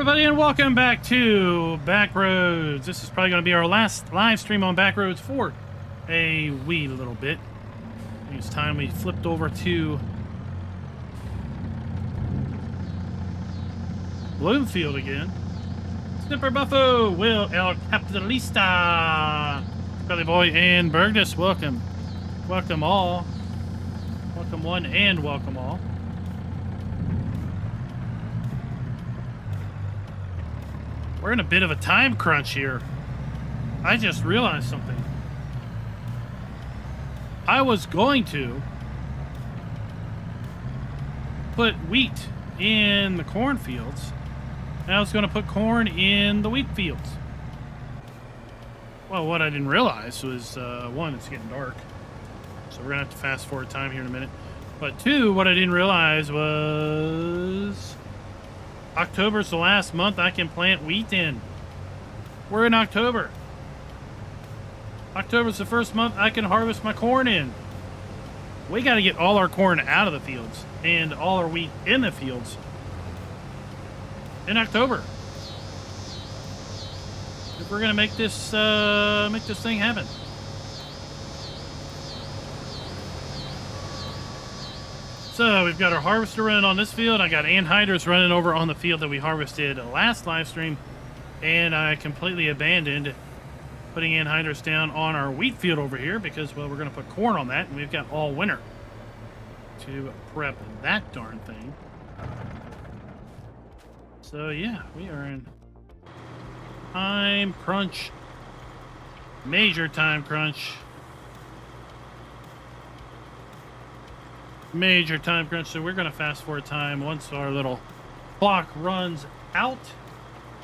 everybody, and welcome back to Backroads. This is probably going to be our last live stream on Backroads for a wee little bit. I think it's time we flipped over to Bloomfield again. Snipper Buffo, Will El Capitalista, Belly Boy, and Bergdus. Welcome. Welcome all. Welcome one and welcome all. We're in a bit of a time crunch here. I just realized something. I was going to put wheat in the cornfields, and I was going to put corn in the wheat fields. Well, what I didn't realize was, one, it's getting dark, so we're going to have to fast forward time here in a minute. But two, what I didn't realize was October's the last month I can plant wheat in. We're in October. October's the first month I can harvest my corn in. We got to get all our corn out of the fields and all our wheat in the fields in October if we're gonna make this thing happen. So we've got our harvester running on this field. I got Anhydrous running over on the field that we harvested last live stream, and I completely abandoned putting Anhydrous down on our wheat field over here because, well, we're going to put corn on that, and we've got all winter to prep that darn thing. So yeah, we are in time crunch, major time crunch. Major time crunch, so we're going to fast forward time once our little clock runs out.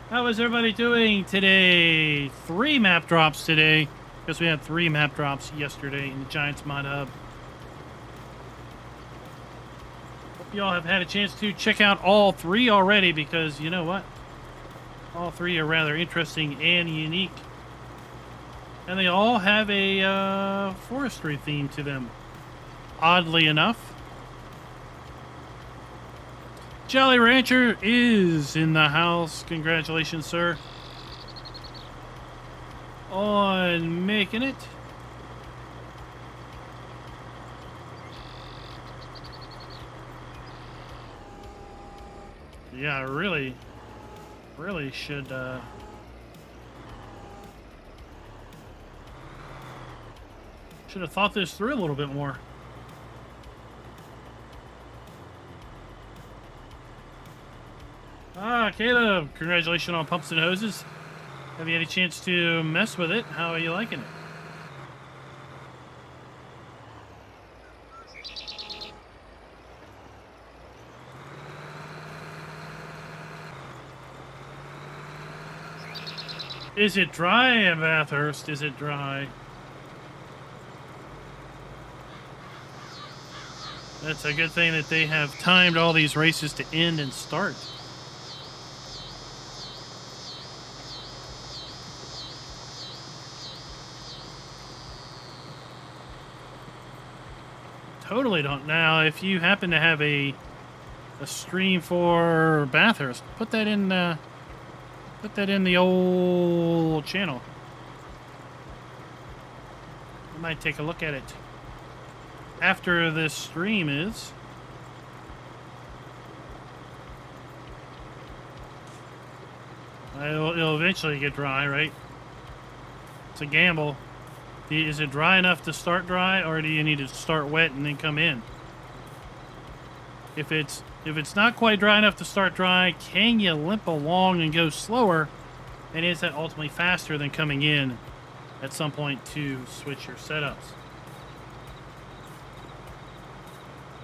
How is everybody doing today? 3 map drops today, because we had 3 map drops yesterday in the Giants Mod Hub. Hope you all have had a chance to check out all 3 already, because you know what? All 3 are rather interesting and unique. And they all have a forestry theme to them, oddly enough. Jolly Rancher is in the house. Congratulations, sir, on making it. Yeah, I really should have thought this through a little bit more. Ah, Caleb, congratulations on Pumps and Hoses. Have you had a chance to mess with it? How are you liking it? Is it dry, Bathurst? Is it dry? That's a good thing that they have timed all these races to end and start. Totally don't. Now, if you happen to have a stream for Bathurst, put that in the old channel. I might take a look at it after this stream is. It'll eventually get dry, right? It's a gamble. Is it dry enough to start dry, or do you need to start wet and then come in? If it's not quite dry enough to start dry, can you limp along and go slower? And is that ultimately faster than coming in at some point to switch your setups?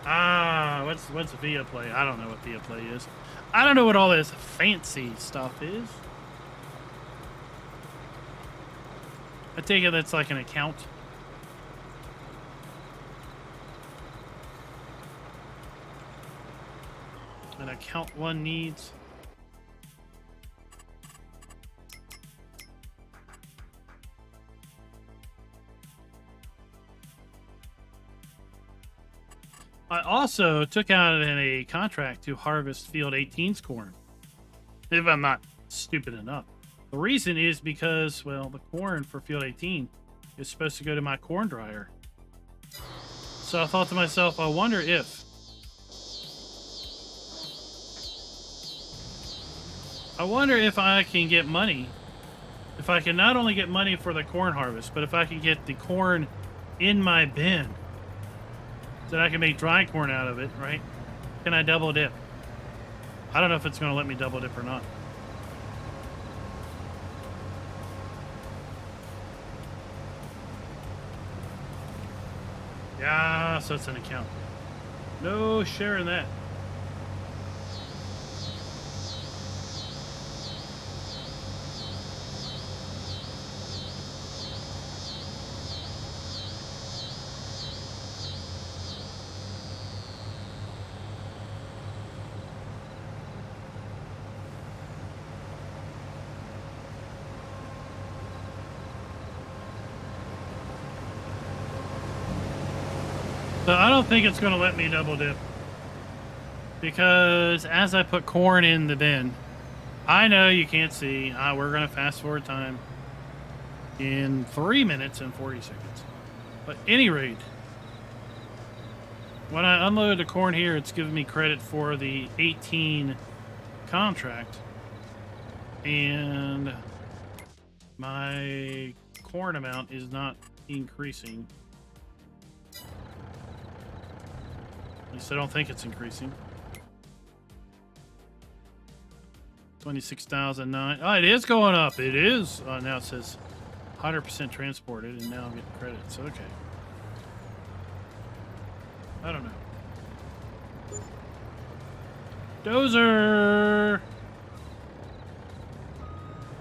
Ah, what's Via Play? I don't know what Via Play is. I don't know what all this fancy stuff is. I take it that's like an account. An account one needs. I also took out in a contract to harvest Field 18's corn. if I'm not stupid enough. The reason is because, well, the corn for field 18 is supposed to go to my corn dryer. So I thought to myself, I wonder if I can get money. If I can not only get money for the corn harvest, but if I can get the corn in my bin, so that I can make dry corn out of it, right? Can I double dip? I don't know if it's going to let me double dip or not. Yeah, so it's an account. No sharing that. So I don't think it's going to let me double dip, because as I put corn in the bin, I know you can't see. We're going to fast forward time in 3 minutes and 40 seconds. But at any rate, when I unload the corn here, it's giving me credit for the 18 contract, and my corn amount is not increasing. At least I don't think it's increasing. 26,009. Oh, it is going up. It is. Now it says 100% transported, and now I'm getting credits. Okay. I don't know. Dozer!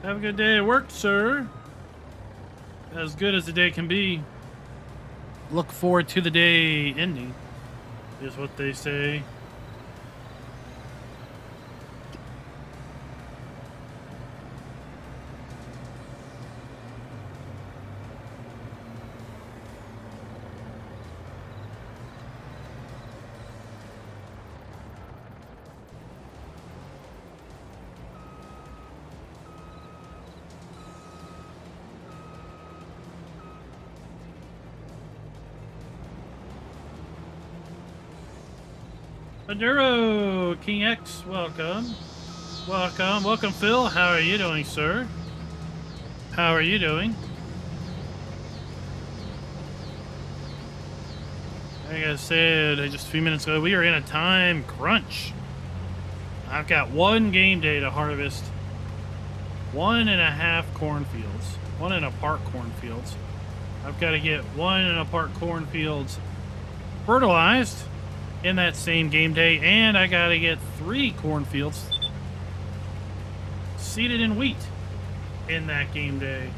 Have a good day at work, sir. As good as the day can be. Look forward to the day ending, is what they say. Enduro King X, welcome. Welcome, Phil. How are you doing, sir? How are you doing? Like I said just a few minutes ago, we are in a time crunch. I've got one game day to harvest 1.5 cornfields, 1.25 cornfields. I've got to get 1.25 cornfields fertilized in that same game day, and I gotta get 3 cornfields seeded in wheat in that game day.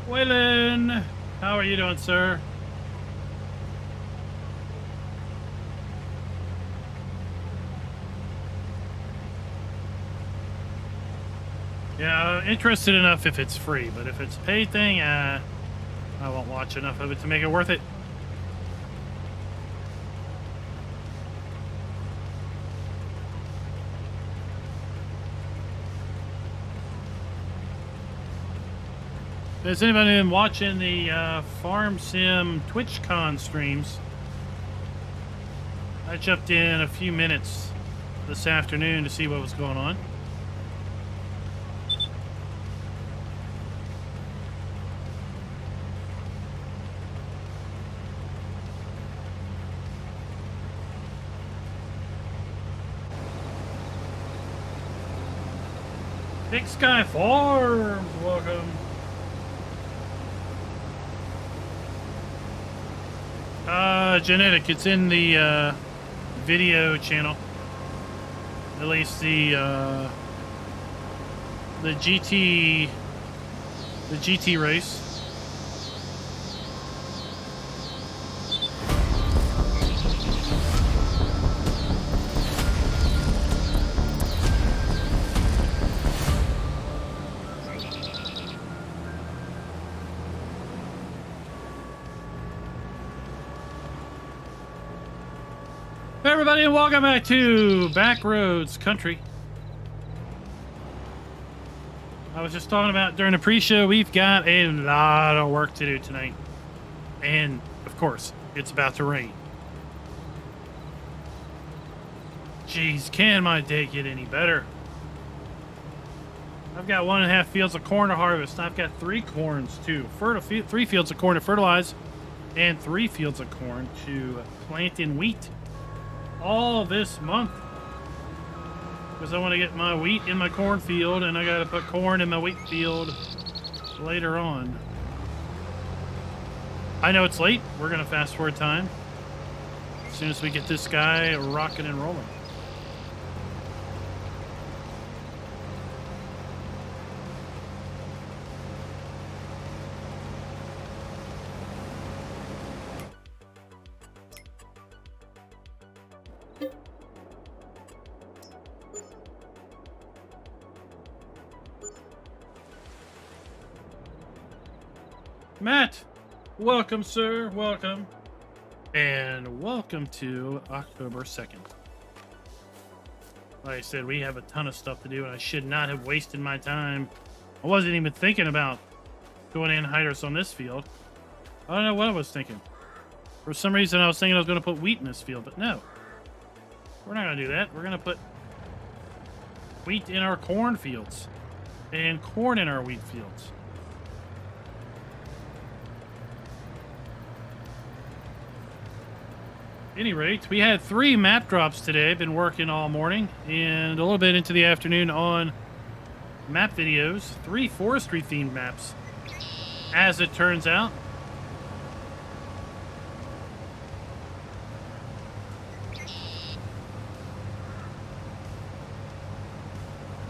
Waylon, how are you doing, sir? Yeah, I'm interested enough if it's free, but if it's a paid thing, I won't watch enough of it to make it worth it. Has anybody been watching the Farm Sim TwitchCon streams? I jumped in a few minutes this afternoon to see what was going on. Big Sky Farms, welcome. Genetic, it's in the video channel. At least the GT race. everybody, and welcome back to Backroads Country. I was just talking about during the pre-show, we've got a lot of work to do tonight. And, of course, it's about to rain. Jeez, can my day get any better? I've got 1.5 fields of corn to harvest. I've got 3 corns to 3 fields of corn to fertilize, and 3 fields of corn to plant in wheat all this month. Because I want to get my wheat in my cornfield, and I got to put corn in my wheat field later on. I know it's late. We're going to fast forward time as soon as we get this guy rocking and rolling. Matt, welcome, sir. Welcome. And welcome to October 2nd. Like I said, we have a ton of stuff to do, and I should not have wasted my time. I wasn't even thinking about going anhydrous on this field. I don't know what I was thinking. For some reason, I was thinking I was going to put wheat in this field, but no. We're not going to do that. We're going to put wheat in our corn fields and corn in our wheat fields. At any rate, we had 3 map drops today. Been working all morning and a little bit into the afternoon on map videos. 3 forestry themed maps, as it turns out.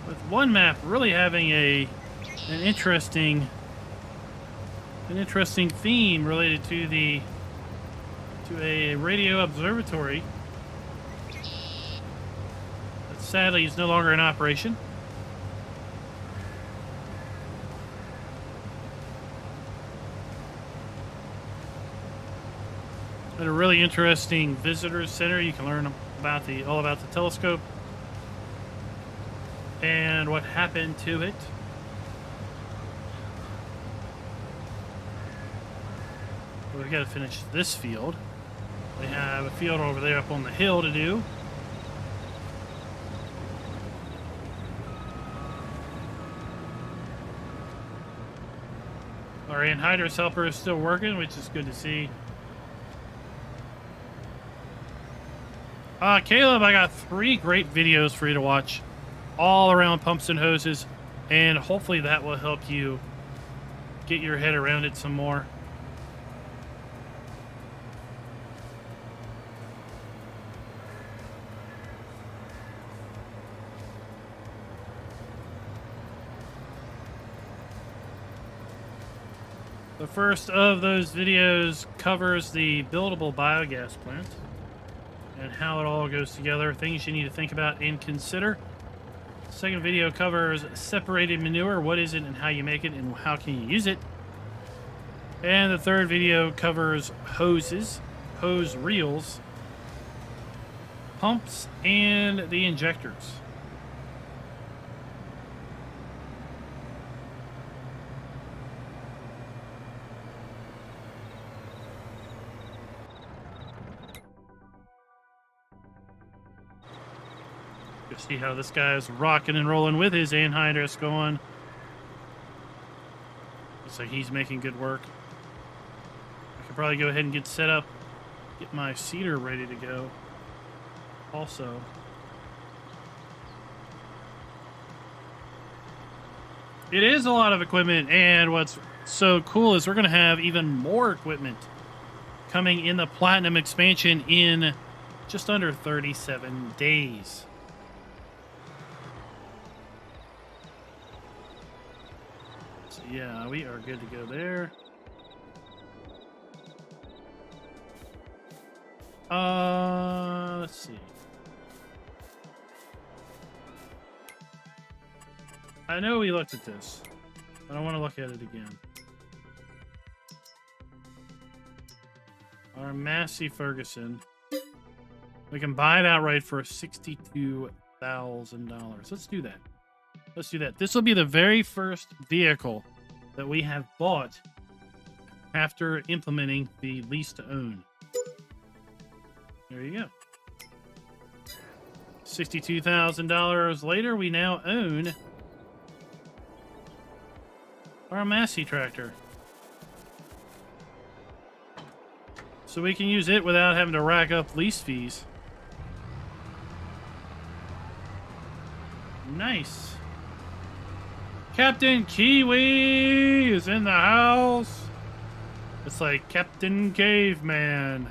With one map really having an interesting theme related to a radio observatory that sadly is no longer in operation. At a really interesting visitors center, you can learn about all about the telescope and what happened to it. We've got to finish this field. We have a field over there up on the hill to do. Our anhydrous helper is still working, which is good to see. Caleb, I got 3 great videos for you to watch all around pumps and hoses, and hopefully that will help you get your head around it some more. The first of those videos covers the buildable biogas plant and how it all goes together, things you need to think about and consider. The second video covers separated manure, what is it and how you make it and how can you use it. And the third video covers hoses, hose reels, pumps, and the injectors. See how this guy is rocking and rolling with his anhydrous going. Looks like he's making good work. I could probably go ahead and get set up, get my seeder ready to go also. It is a lot of equipment, and what's so cool is we're going to have even more equipment coming in the Platinum expansion in just under 37 days. Yeah, we are good to go there. Let's see. I know we looked at this. I don't want to look at it again. Our Massey Ferguson. We can buy it outright for $62,000. Let's do that. Let's do that. This will be the very first vehicle that we have bought after implementing the lease to own. There you go. $62,000 later, we now own our Massey tractor. So we can use it without having to rack up lease fees. Nice. Captain Kiwi is in the house. It's like Captain Caveman.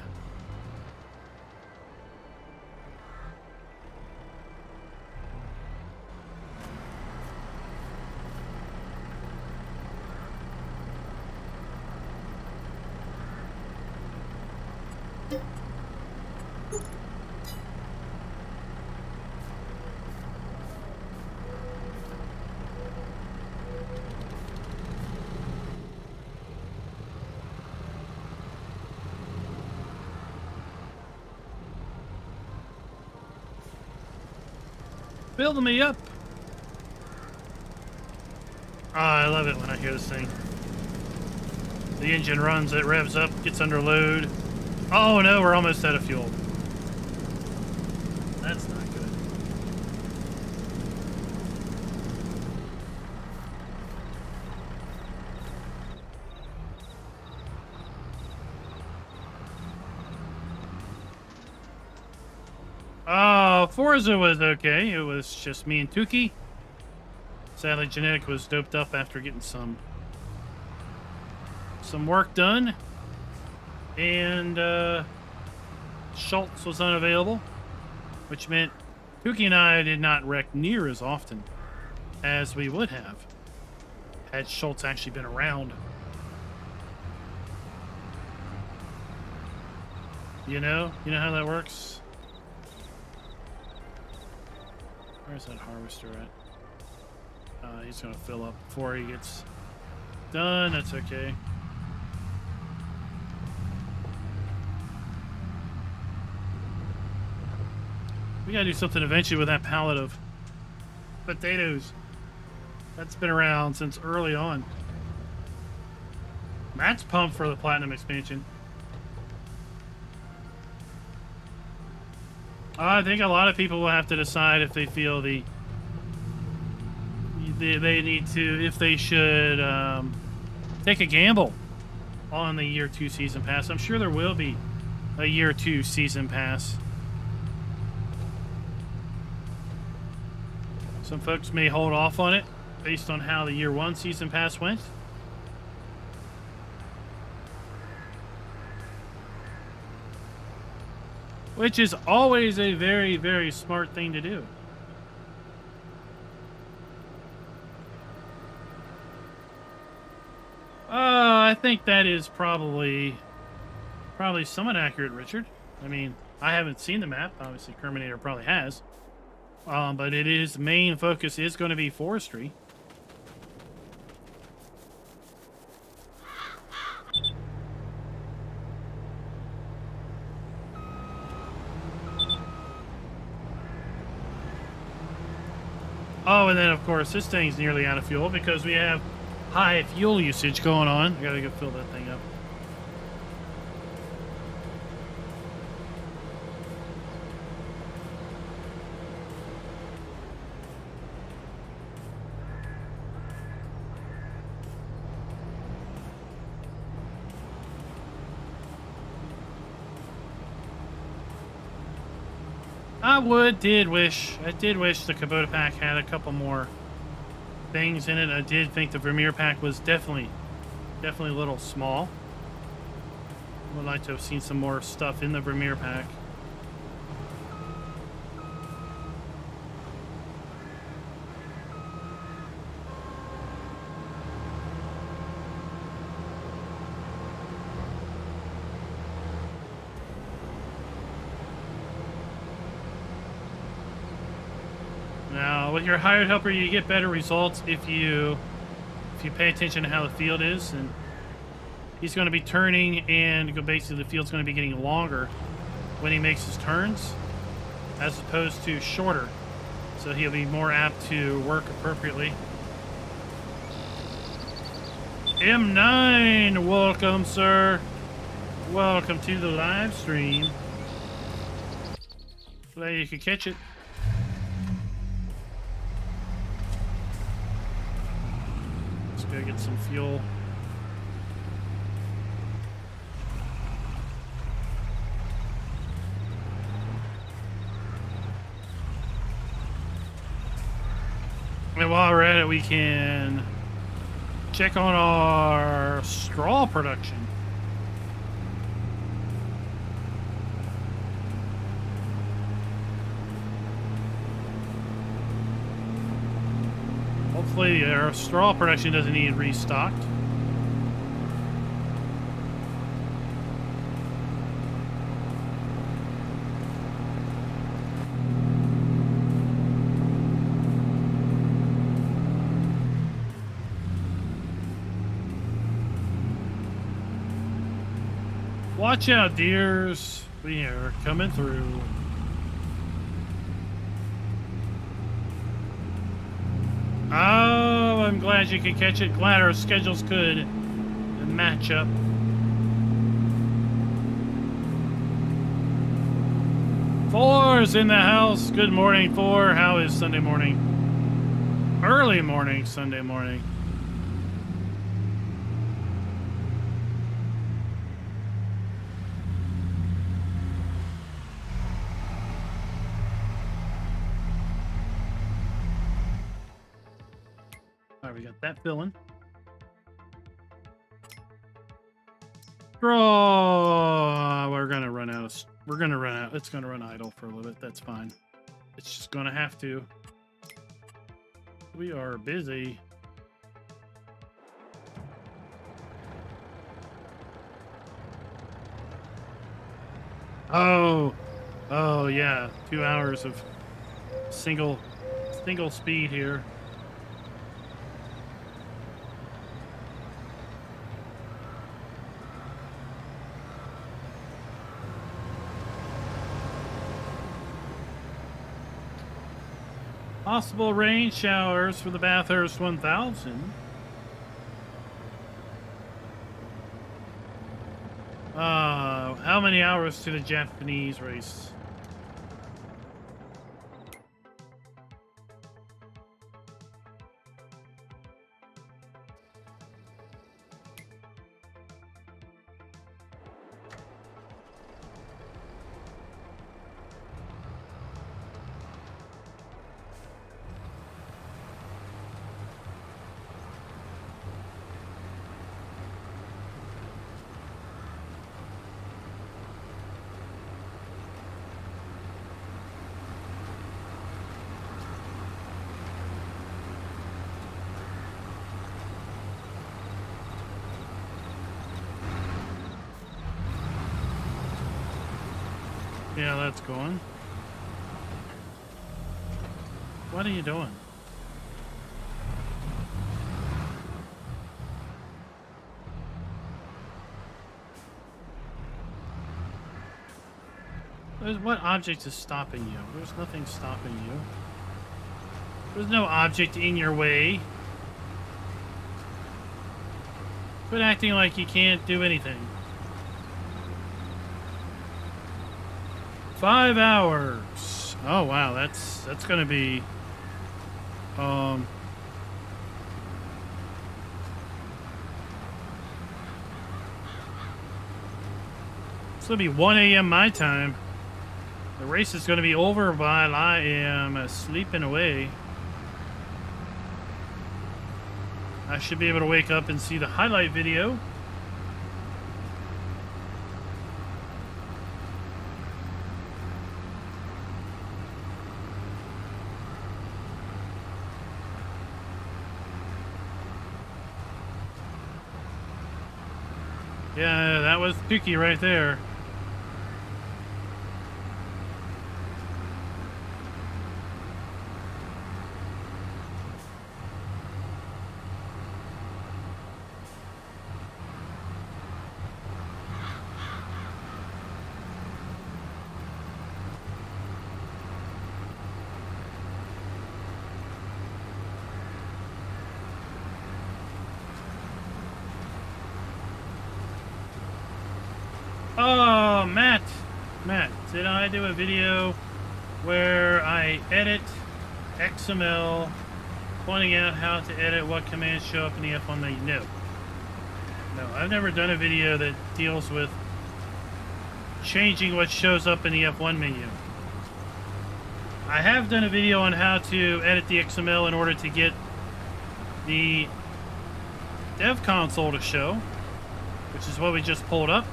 Building me up. Oh, I love it when I hear this thing. The engine runs, it revs up, gets under load. Oh no, we're almost out of fuel. That's not good. Forza was okay. It was just me and Tuki. Sadly, Genetic was doped up after getting some work done. And Schultz was unavailable, which meant Tuki and I did not wreck near as often as we would have had Schultz actually been around. You know how that works? Where's that harvester at? He's gonna fill up before he gets done. That's okay. We gotta do something eventually with that pallet of potatoes. That's been around since early on. Matt's pumped for the Platinum expansion. I think a lot of people will have to decide if they feel they need to, if they should take a gamble on the Year 2 Season Pass. I'm sure there will be a Year 2 Season Pass. Some folks may hold off on it based on how the Year 1 Season Pass went. Which is always a very, very smart thing to do. I think that is probably somewhat accurate, Richard. I mean, I haven't seen the map. Obviously, Kerminator probably has. But it is, main focus is going to be forestry. Oh, and then of course this thing's nearly out of fuel because we have high fuel usage going on. I gotta go fill that thing up. I did wish the Kubota pack had a couple more things in it. I did think the Vermeer pack was definitely a little small. Would like to have seen some more stuff in the Vermeer pack. Now, with your hired helper, you get better results if you pay attention to how the field is, and he's going to be turning, and basically the field's going to be getting longer when he makes his turns. as opposed to shorter. So he'll be more apt to work appropriately. M9, welcome, sir. Welcome to the live stream. Glad you could catch it. Let's go get some fuel. And while we're at it, we can check on our straw production. Hopefully our straw production doesn't need restocked. Watch out, deers. We are coming through. Oh, I'm glad you could catch it. Glad our schedules could match up. Four's in the house. Good morning, Four. How is Sunday morning? Early morning, Sunday morning. We got that filling. Draw. We're gonna run out. It's gonna run idle for a little bit. That's fine. It's just gonna have to. We are busy. Oh yeah. 2 hours of single speed here. Possible rain showers for the Bathurst 1000. How many hours to the Japanese race? Yeah, that's going. What are you doing? What object is stopping you? There's nothing stopping you. There's no object in your way. Quit acting like you can't do anything. 5 hours. Oh wow, that's gonna be it's gonna be 1 a.m. my time. The race is gonna be over while I am sleeping away. I should be able to wake up and see the highlight video. Yeah, that was Tukey right there. Oh, Matt, did I do a video where I edit XML, pointing out how to edit what commands show up in the F1 menu? No, I've never done a video that deals with changing what shows up in the F1 menu. I have done a video on how to edit the XML in order to get the dev console to show, which is what we just pulled up.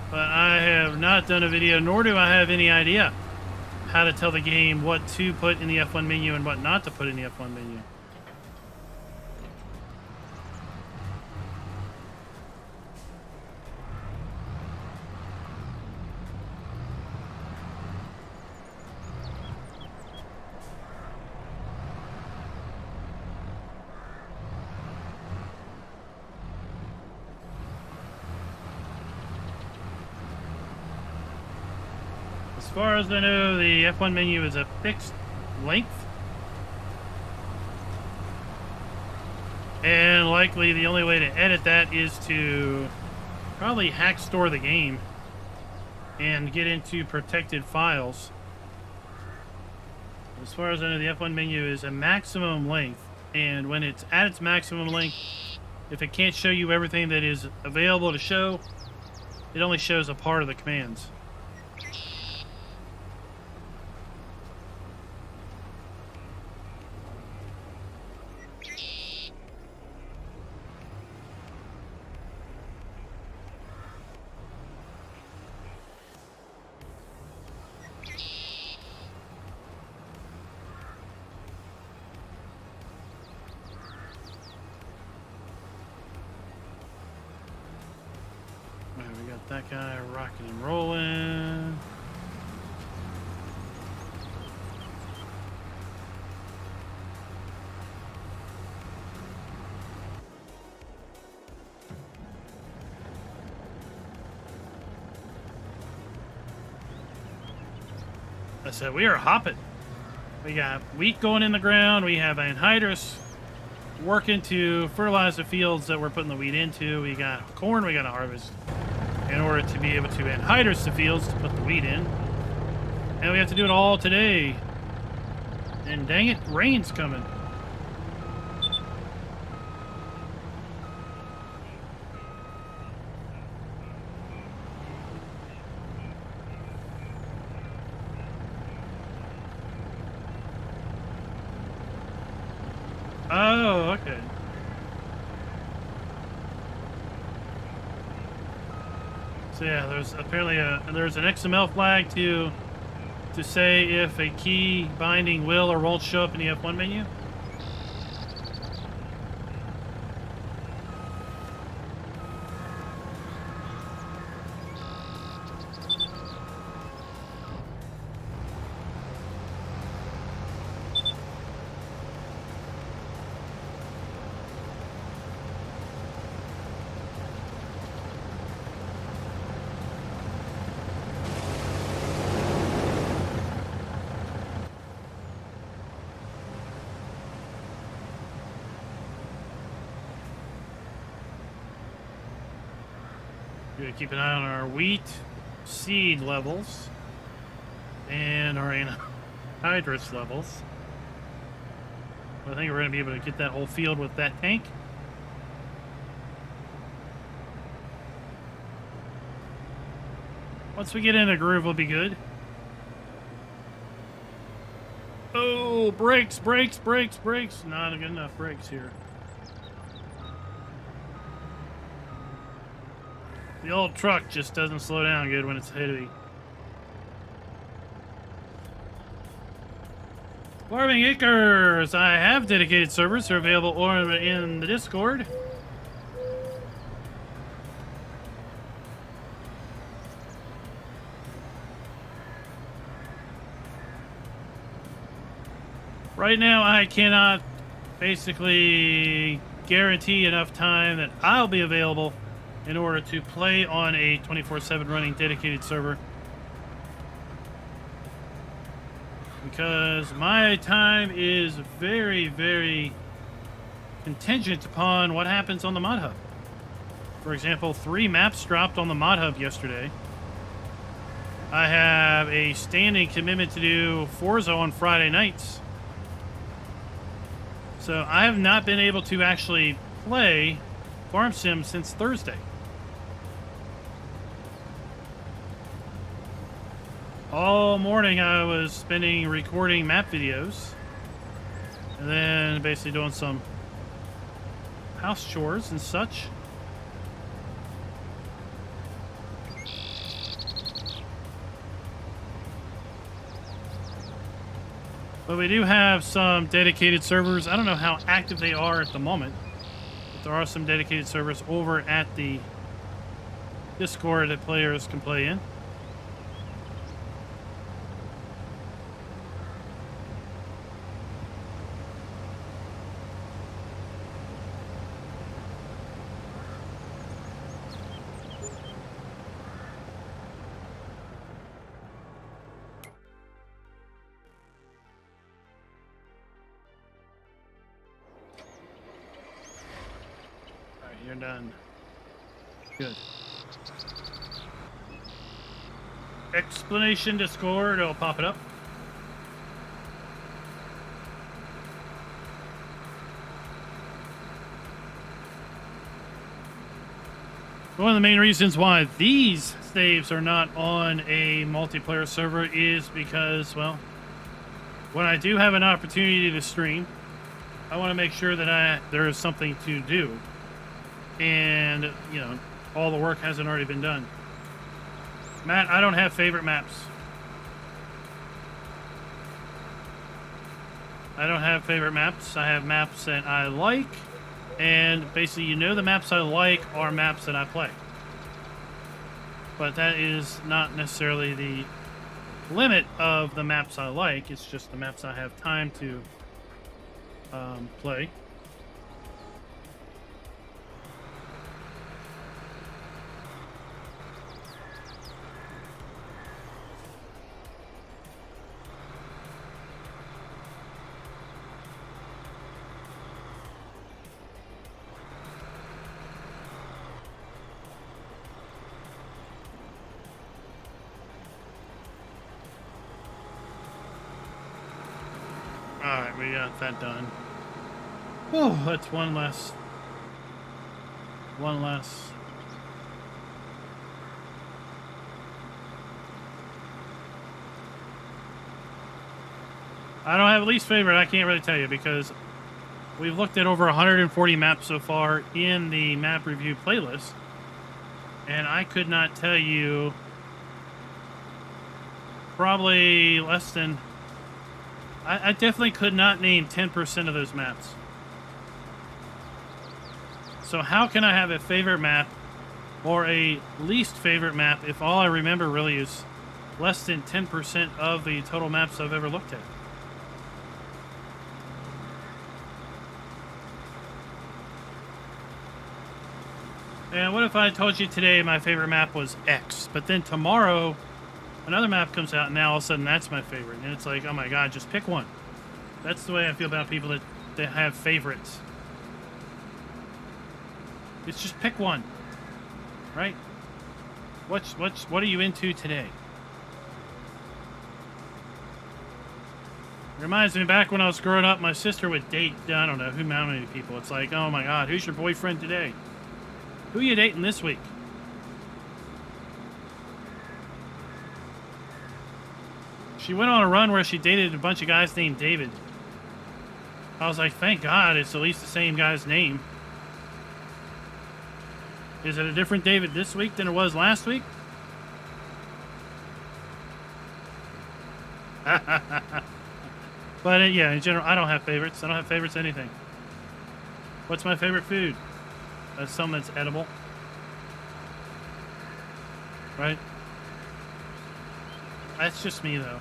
But I have not done a video, nor do I have any idea how to tell the game what to put in the F1 menu and what not to put in the F1 menu. As far as I know, the F1 menu is a fixed length. And likely the only way to edit that is to probably hack store the game and get into protected files. As far as I know, the F1 menu is a maximum length. And when it's at its maximum length, if it can't show you everything that is available to show, it only shows a part of the commands. We got that guy rocking and rolling. I said we are hopping. We got wheat going in the ground. We have anhydrous working to fertilize the fields that we're putting the wheat into. We got corn we got to harvest in order to be able to anhydrous the fields to put the wheat in. And we have to do it all today. And dang it, rain's coming. Oh, okay. So yeah, there's apparently there's an XML flag to say if a key binding will or won't show up in the F1 menu. We're gonna keep an eye on our wheat seed levels and our anhydrous levels. I think we're gonna be able to get that whole field with that tank. Once we get in a groove, we'll be good. Oh, brakes, brakes, brakes, brakes. Not good enough brakes here. The old truck just doesn't slow down good when it's heavy. Farming Acres! I have dedicated servers. They're available in the Discord. Right now, I cannot basically guarantee enough time that I'll be available in order to play on a 24/7 running dedicated server, because my time is very, very contingent upon what happens on the mod hub. For example, 3 maps dropped on the Mod Hub yesterday. I have a standing commitment to do Forza on Friday nights. So I have not been able to actually play Farm Sim since Thursday. All morning I was spending recording map videos. And then basically doing some house chores and such. But we do have some dedicated servers. I don't know how active they are at the moment. But there are some dedicated servers over at the Discord that players can play in. You're done. Good. Explanation Discord, it'll pop it up. One of the main reasons why these saves are not on a multiplayer server is because, well, when I do have an opportunity to stream, I want to make sure that there is something to do. And, you know, all the work hasn't already been done. Matt, I don't have favorite maps. I don't have favorite maps. I have maps that I like. And basically, you know, the maps I like are maps that I play. But that is not necessarily the limit of the maps I like. It's just the maps I have time to play. Alright, we got that done. Oh, that's one less. One less. I don't have a least favorite. I can't really tell you because we've looked at over 140 maps so far in the map review playlist. And I could not tell you probably less than... I definitely could not name 10% of those maps. So how can I have a favorite map or a least favorite map if all I remember really is less than 10% of the total maps I've ever looked at? And what if I told you today my favorite map was X, but then tomorrow another map comes out and now all of a sudden that's my favorite. And it's like, oh my God, just pick one. That's the way I feel about people that have favorites. It's just pick one, right? What are you into today? Reminds me back when I was growing up, my sister would date, I don't know, how many people. It's like, oh my God, who's your boyfriend today? Who are you dating this week? She went on a run where she dated a bunch of guys named David. I was like, thank God it's at least the same guy's name. Is it a different David this week than it was last week? But yeah, in general, I don't have favorites. I don't have favorites anything. What's my favorite food? That's something that's edible. Right? That's just me, though.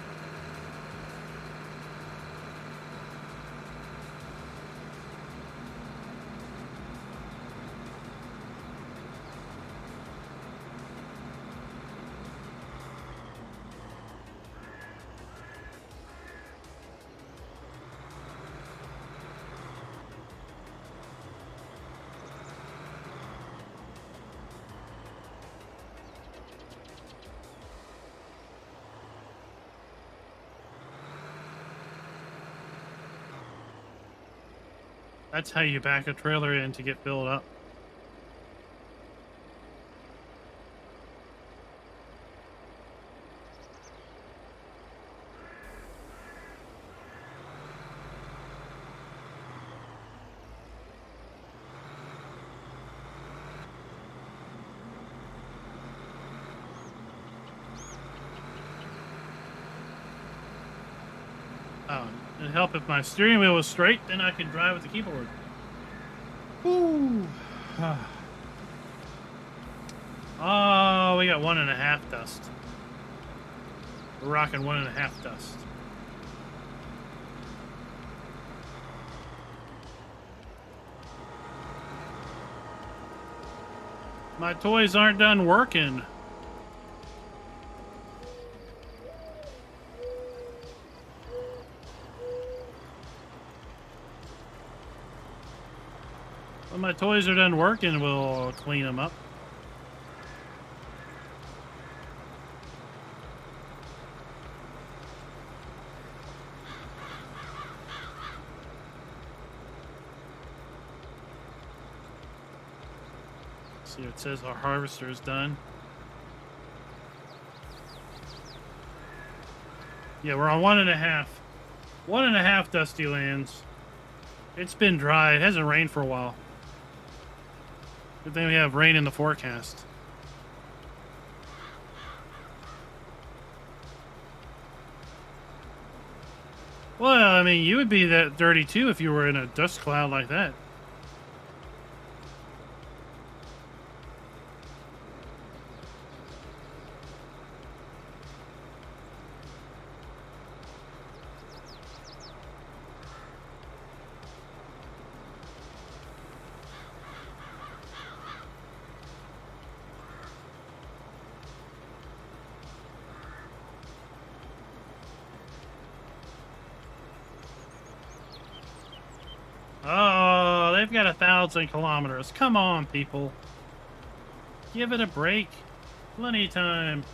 That's how you back a trailer in to get filled up. Oh, it'd help if my steering wheel was straight, then I could drive with the keyboard. Ooh. Oh, we got 1.5 dust. We're rocking 1.5 dust. My toys aren't done working. When my toys are done working, we'll clean them up. See, it says our harvester is done. Yeah, we're on 1.5. 1.5 dusty lands. It's been dry. It hasn't rained for a while. Good thing we have rain in the forecast. Well, I mean, you would be that dirty too if you were in a dust cloud like that. Oh, they've got 1,000 kilometers. Come on, people. Give it a break. Plenty of time.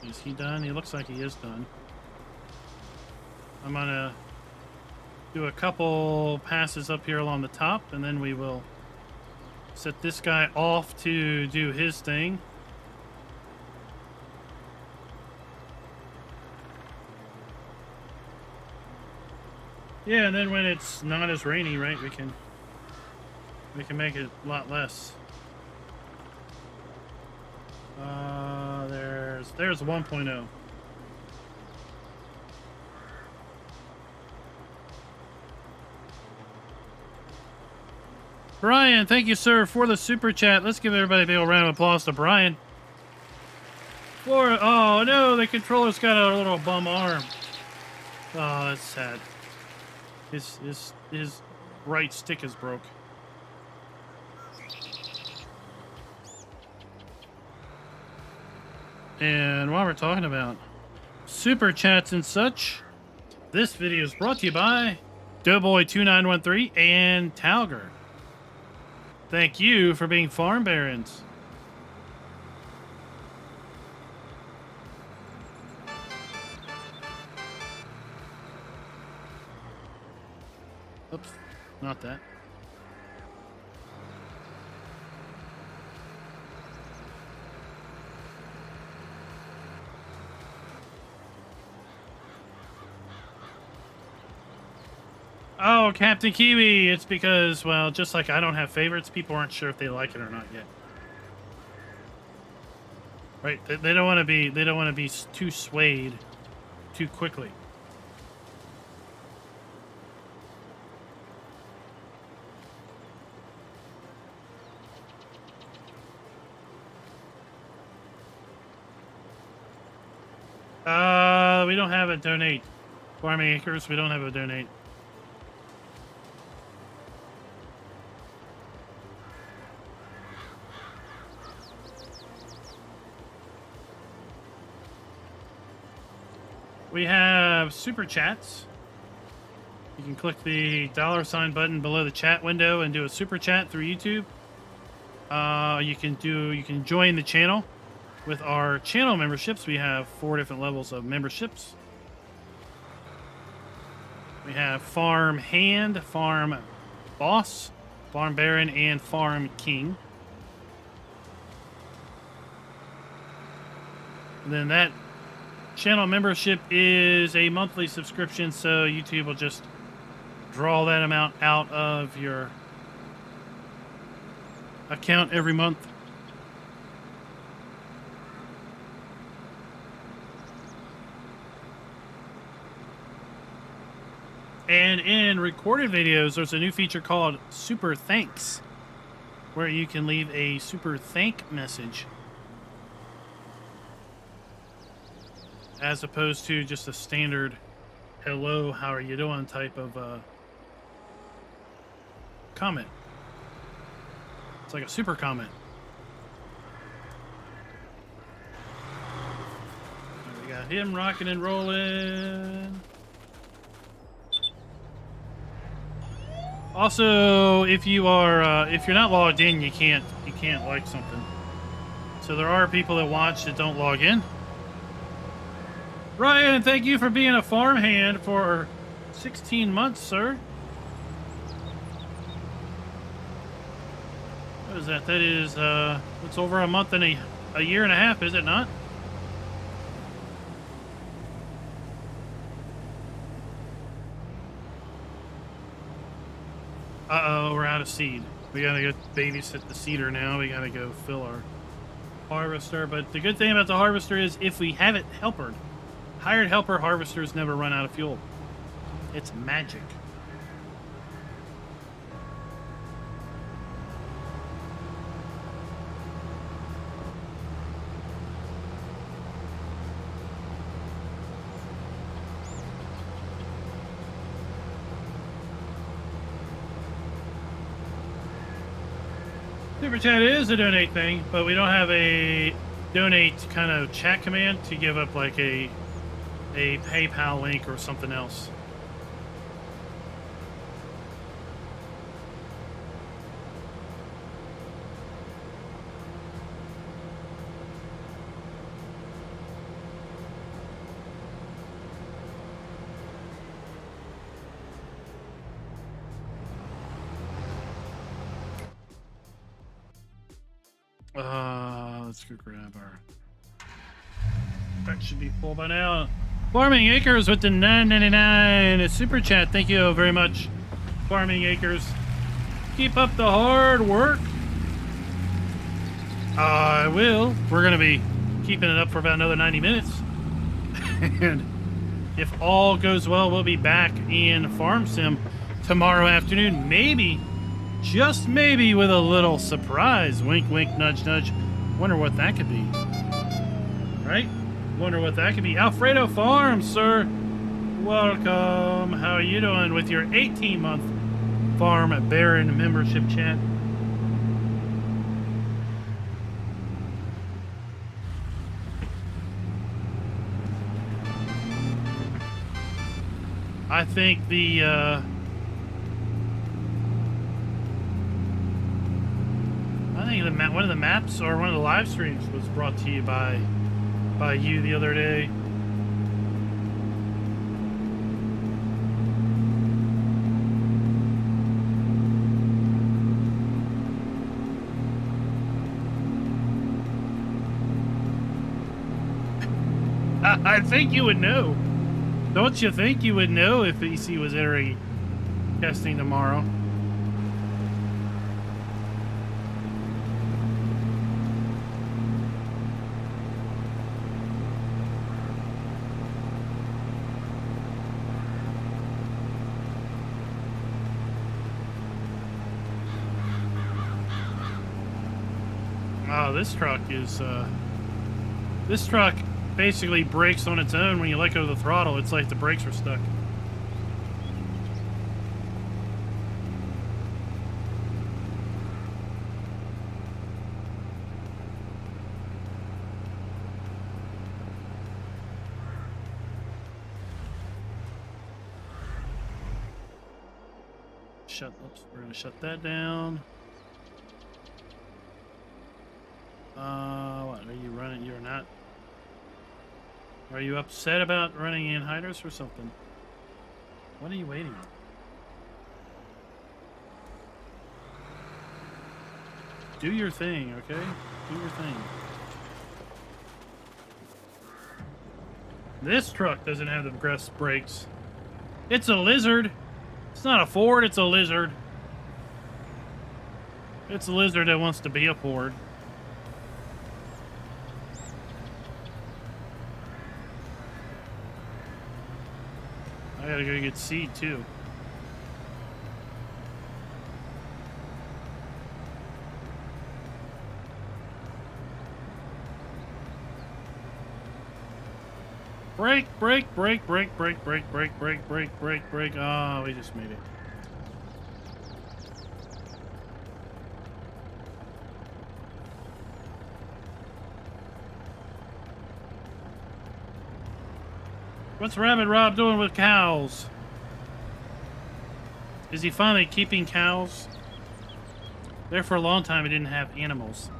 Is he done? He looks like he is done. I'm gonna do a couple passes up here along the top, and then we will set this guy off to do his thing. Yeah, and then when it's not as rainy, right, we can make it a lot less. There's 1.0. Brian, thank you, sir, for the super chat. Let's give everybody a big old round of applause to Brian. Oh no, the controller's got a little bum arm. Oh, that's sad. His right stick is broke. And while we're talking about super chats and such, this video is brought to you by Doughboy2913 and Talger. Thank you for being farm barons. Oops, not that. Oh, Captain Kiwi, it's because, well, just like I don't have favorites, people aren't sure if they like it or not yet. Right? They don't want to be too swayed too quickly. We don't have a donate. Farming Acres, we don't have a donate. We have super chats. You can click the $ button below the chat window and do a super chat through YouTube. You can join the channel with our channel memberships. We have 4 different levels of memberships. We have Farm Hand, Farm Boss, Farm Baron, and Farm King. And then that channel membership is a monthly subscription, so YouTube will just draw that amount out of your account every month. And in recorded videos, there's a new feature called Super Thanks, where you can leave a super thank message, as opposed to just a standard hello, how are you doing type of comment. It's like a super comment. We got him rocking and rolling. Also, if you're not logged in, you can't like something. So there are people that watch that don't log in. Ryan, thank you for being a farmhand for 16 months, sir. What is that? That is, it's over a month and a year and a half, is it not? Uh-oh, we're out of seed. We gotta go babysit the seeder now. We gotta go fill our harvester. But the good thing about the harvester is if we have it hired helper harvesters never run out of fuel. It's magic. Super Chat is a donate thing, but we don't have a donate kind of chat command to give up like a PayPal link or something else. Let's go grab our... That should be full by now. Farming Acres with the $9.99. A super chat. Thank you very much, Farming Acres. Keep up the hard work. I will. We're going to be keeping it up for about another 90 minutes. And if all goes well, we'll be back in Farm Sim tomorrow afternoon. Maybe, just maybe, with a little surprise. Wink, wink, nudge, nudge. Wonder what that could be. Right? Wonder what that could be. Alfredo Farms, sir. Welcome. How are you doing with your 18-month Farm Baron membership chat? I think one of the maps or one of the live streams was brought to you by you the other day. I think you would know. Don't you think you would know if EC was entering testing tomorrow? Oh, this truck is, this truck basically brakes on its own when you let go of the throttle. It's like the brakes are stuck. shut. Oops, we're gonna shut that down. What are you running? You're not. Are you upset about running Anhydrous or something? What are you waiting on? Do your thing, okay? Do your thing. This truck doesn't have the progress brakes. It's a lizard. It's not a Ford, it's a lizard. It's a lizard that wants to be a Ford. I gotta go get seed too. Break, break, break, break, break, break, break, break, break, break, break. Oh, we just made it. What's Rabbit Rob doing with cows? Is he finally keeping cows? There for a long time he didn't have animals.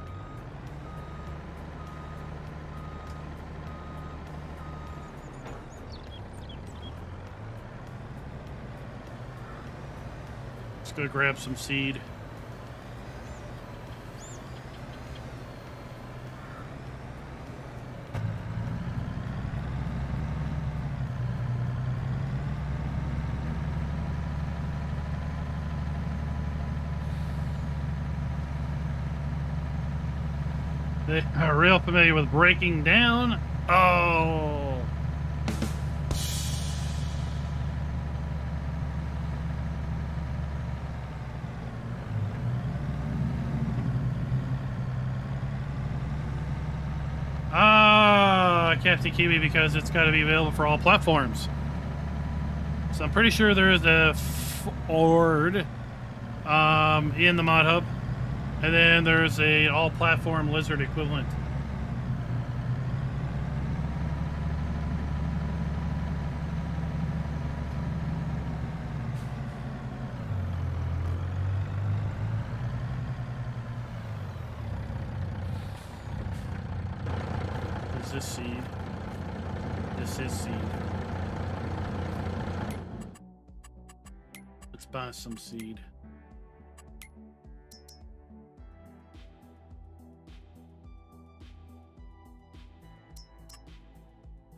Let's go grab some seed. They are real familiar with breaking down. Oh. Ah, Captain Kiwi, because it's got to be available for all platforms. So I'm pretty sure there is a Ford in the mod hub. And then there's a all-platform lizard equivalent. Is this seed? This is seed. Let's buy some seed.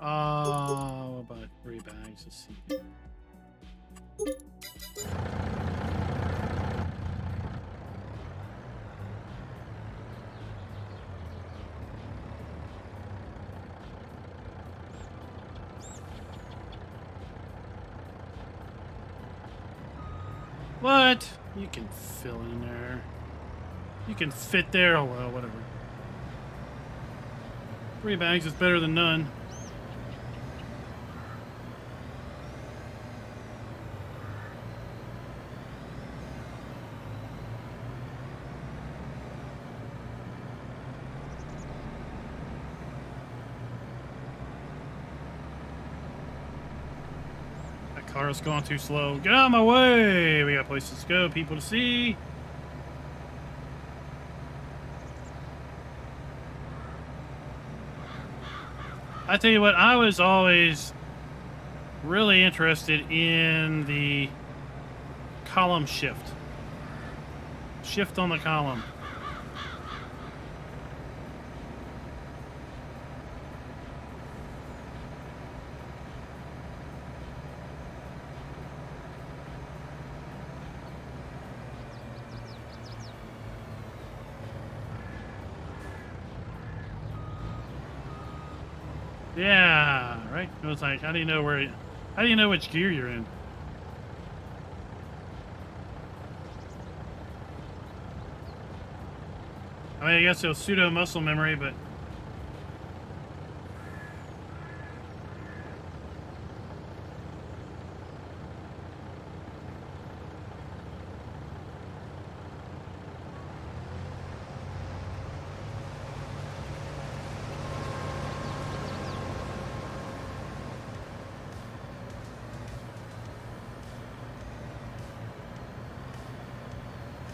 Oh, about 3 bags of seed. What? You can fill in there. You can fit there. Oh, well, whatever. 3 bags is better than none. Car's going too slow. Get out of my way! We got places to go, people to see. I tell you what, I was always really interested in the column shift. Shift on the column. Yeah, right? It was like, how do you know which gear you're in? I mean, I guess it was pseudo muscle memory, but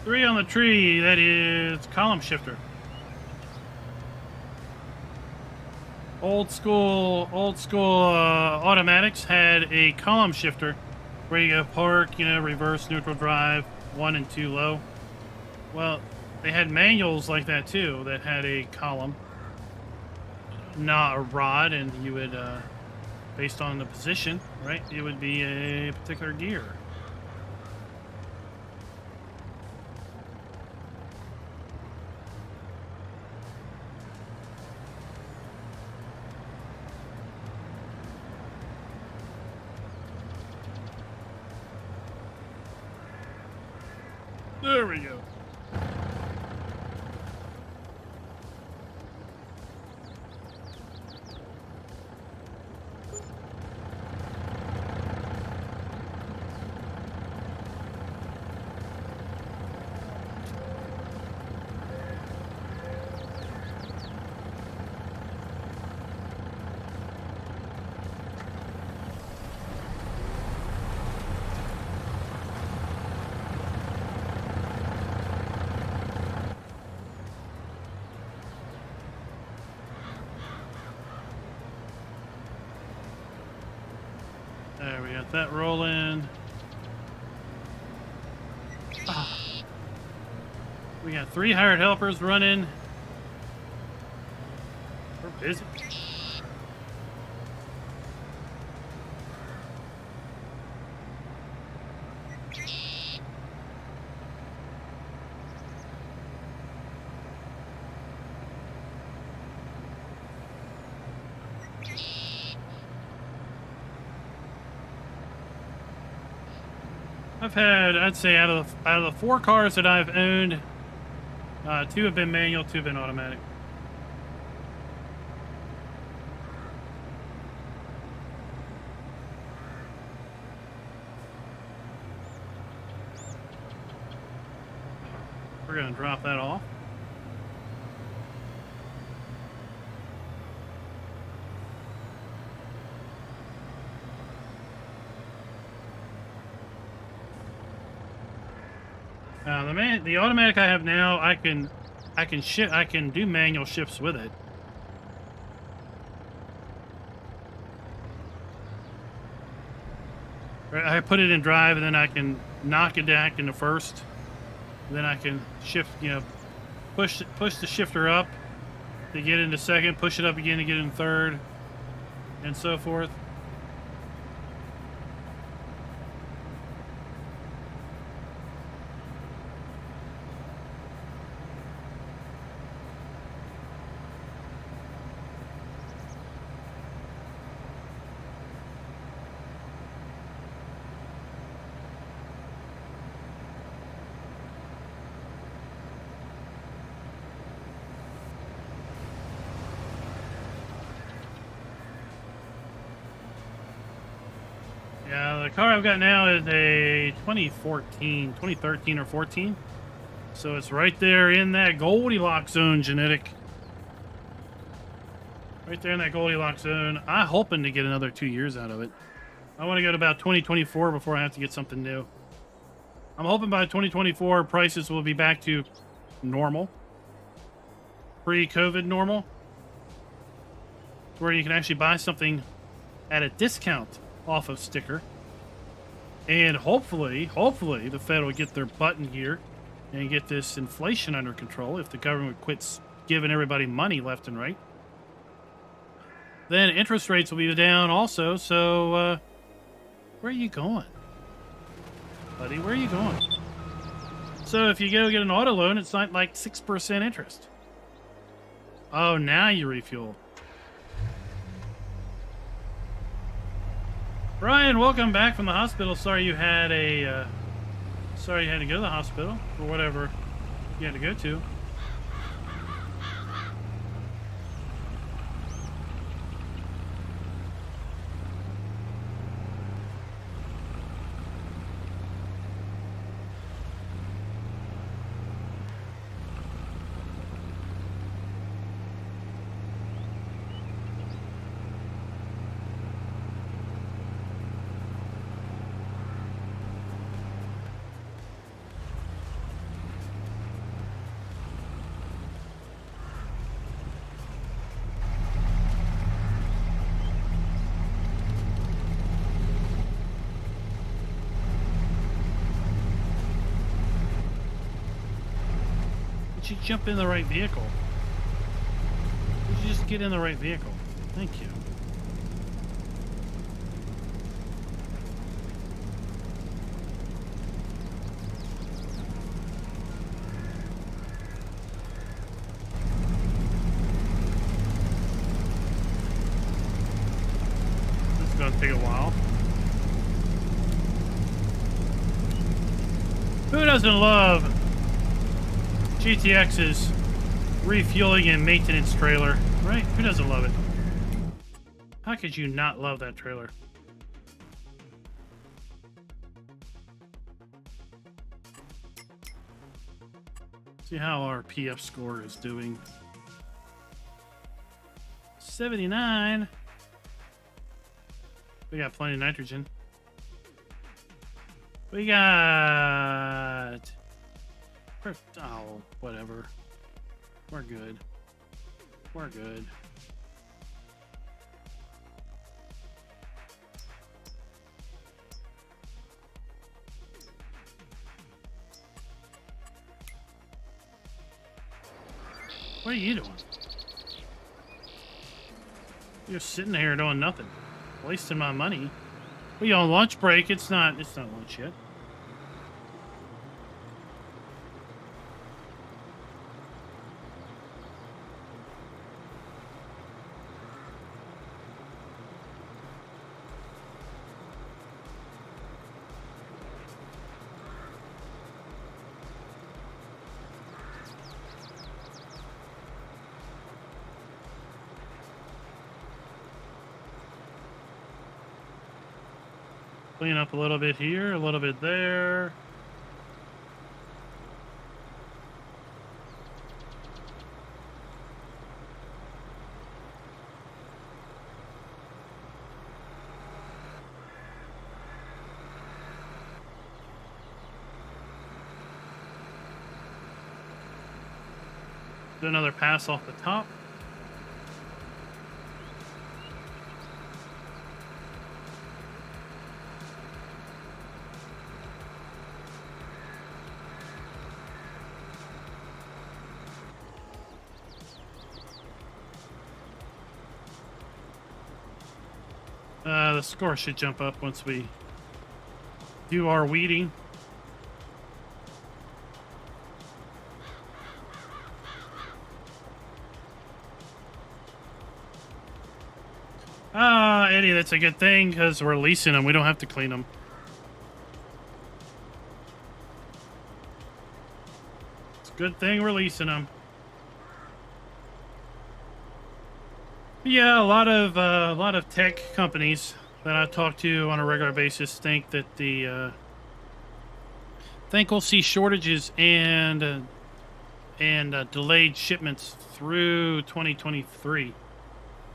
3 on the tree. That is column shifter. Old school automatics had a column shifter where you go park, you know, reverse, neutral drive, 1 and 2 low. Well, they had manuals like that too that had a column, not a rod, and you would, based on the position, right, it would be a particular gear. There we go. There, we got that rolling. Ah. We got 3 hired helpers running. We're busy. I've had, I'd say, out of the 4 cars that I've owned, 2 have been manual, 2 have been automatic. We're going to drop that off. The automatic I have now, I can do manual shifts with it. I put it in drive, and then I can knock it back into first. Then I can shift, you know, push the shifter up to get into second, push it up again to get in third, and so forth. Yeah, the car I've got now is a 2013 or 14. So it's right there in that Goldilocks zone, genetic. Right there in that Goldilocks zone. I'm hoping to get another 2 years out of it. I want to go to about 2024 before I have to get something new. I'm hoping by 2024 prices will be back to normal. Pre-COVID normal. Where you can actually buy something at a discount off of sticker, and hopefully the Fed will get their butt in gear and get this inflation under control. If the government quits giving everybody money left and right, then interest rates will be down also. So where are you going, buddy? Where are you going? So if you go get an auto loan, it's not like 6% interest. Oh, now you refuel. Brian, welcome back from the hospital. Sorry you had to go to the hospital or whatever you had to go to. Would you jump in the right vehicle? Would you just get in the right vehicle? Thank you. This is going to take a while. Who doesn't love GTX's refueling and maintenance trailer, right? Who doesn't love it? How could you not love that trailer? See how our PF score is doing. 79. We got plenty of nitrogen. We got... Oh, whatever. We're good. We're good. What are you doing? You're sitting here doing nothing. Wasting my money. We on lunch break. It's not lunch yet. Clean up a little bit here, a little bit there. Do another pass off the top. The score should jump up once we do our weeding. Eddie, that's a good thing because we're leasing them. We don't have to clean them. It's a good thing we're leasing them. Yeah, a lot of tech companies that I talk to on a regular basis think that think we'll see shortages and delayed shipments through 2023,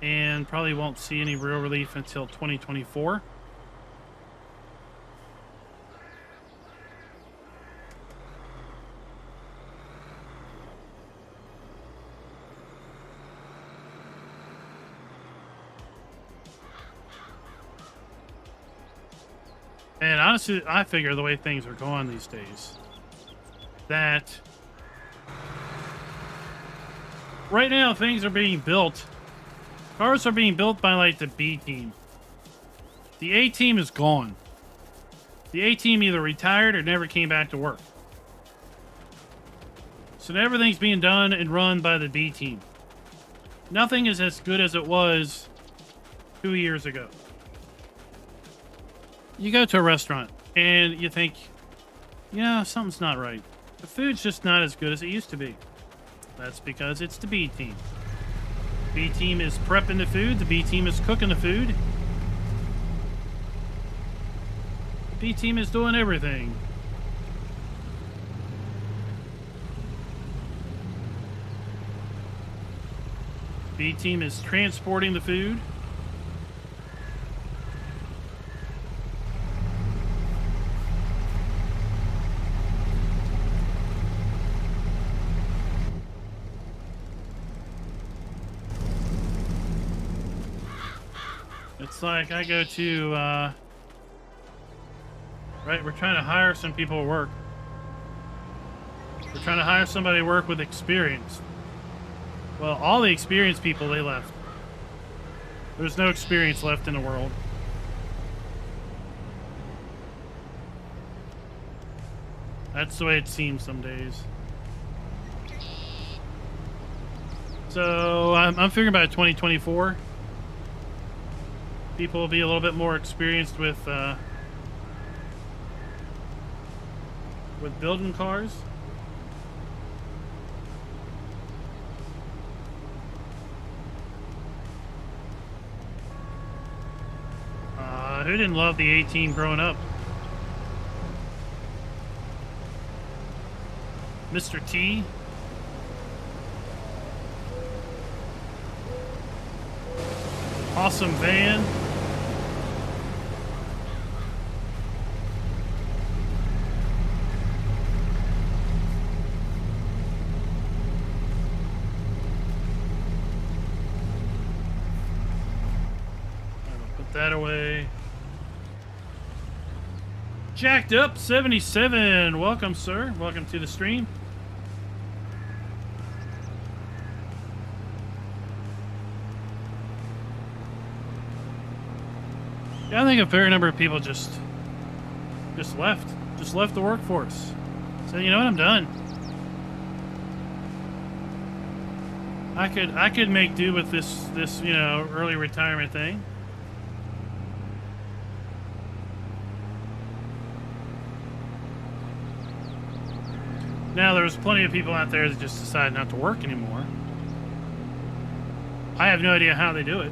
and probably won't see any real relief until 2024. And honestly, I figure the way things are going these days, that right now things are being built. Cars are being built by like the B team. The A team is gone. The A team either retired or never came back to work. So everything's being done and run by the B team. Nothing is as good as it was 2 years ago. You go to a restaurant and you think, yeah, something's not right. The food's just not as good as it used to be. That's because it's the B team. B team is prepping the food. The B team is cooking the food. The B team is doing everything. B team is transporting the food. It's like I go to, right, we're trying to hire some people to work. We're trying to hire somebody to work with experience. Well, all the experienced people, they left. There's no experience left in the world. That's the way it seems some days. So I'm figuring about 2024. People will be a little bit more experienced with building cars. Who didn't love the 18 growing up? Mr. T. Awesome van. Put that away. Jacked Up 77. Welcome, sir. Welcome to the stream. Yeah, I think a fair number of people just left the workforce. So you know what, I'm done. I could make do with this early retirement thing. Now, there's plenty of people out there that just decide not to work anymore. I have no idea how they do it.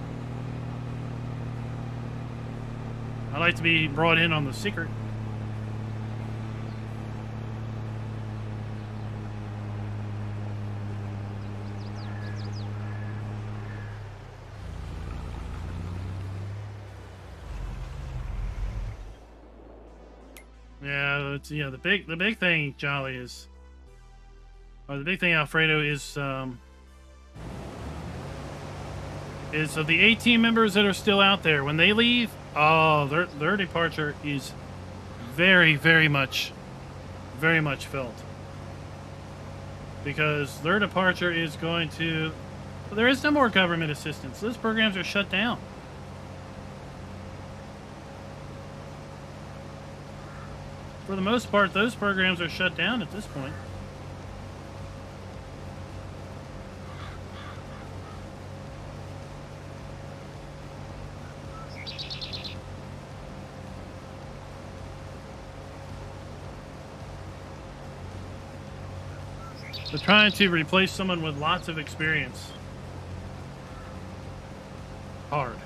I'd like to be brought in on the secret. Yeah, it's, the big thing, Jolly, is, or the big thing, Alfredo, is of the 18 members that are still out there, when they leave, oh, their departure is very, very much felt. Because their departure is going to... Well, there is no more government assistance. Those programs are shut down. For the most part, those programs are shut down at this point. They're trying to replace someone with lots of experience. Hard.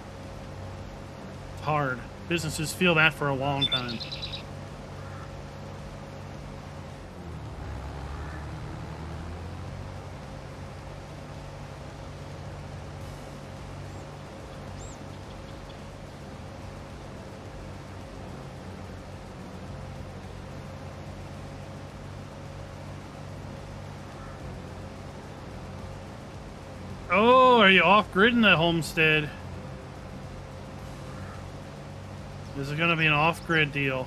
It's hard. Businesses feel that for a long time. Oh, are you off-gridding the homestead? Is it going to be an off-grid deal?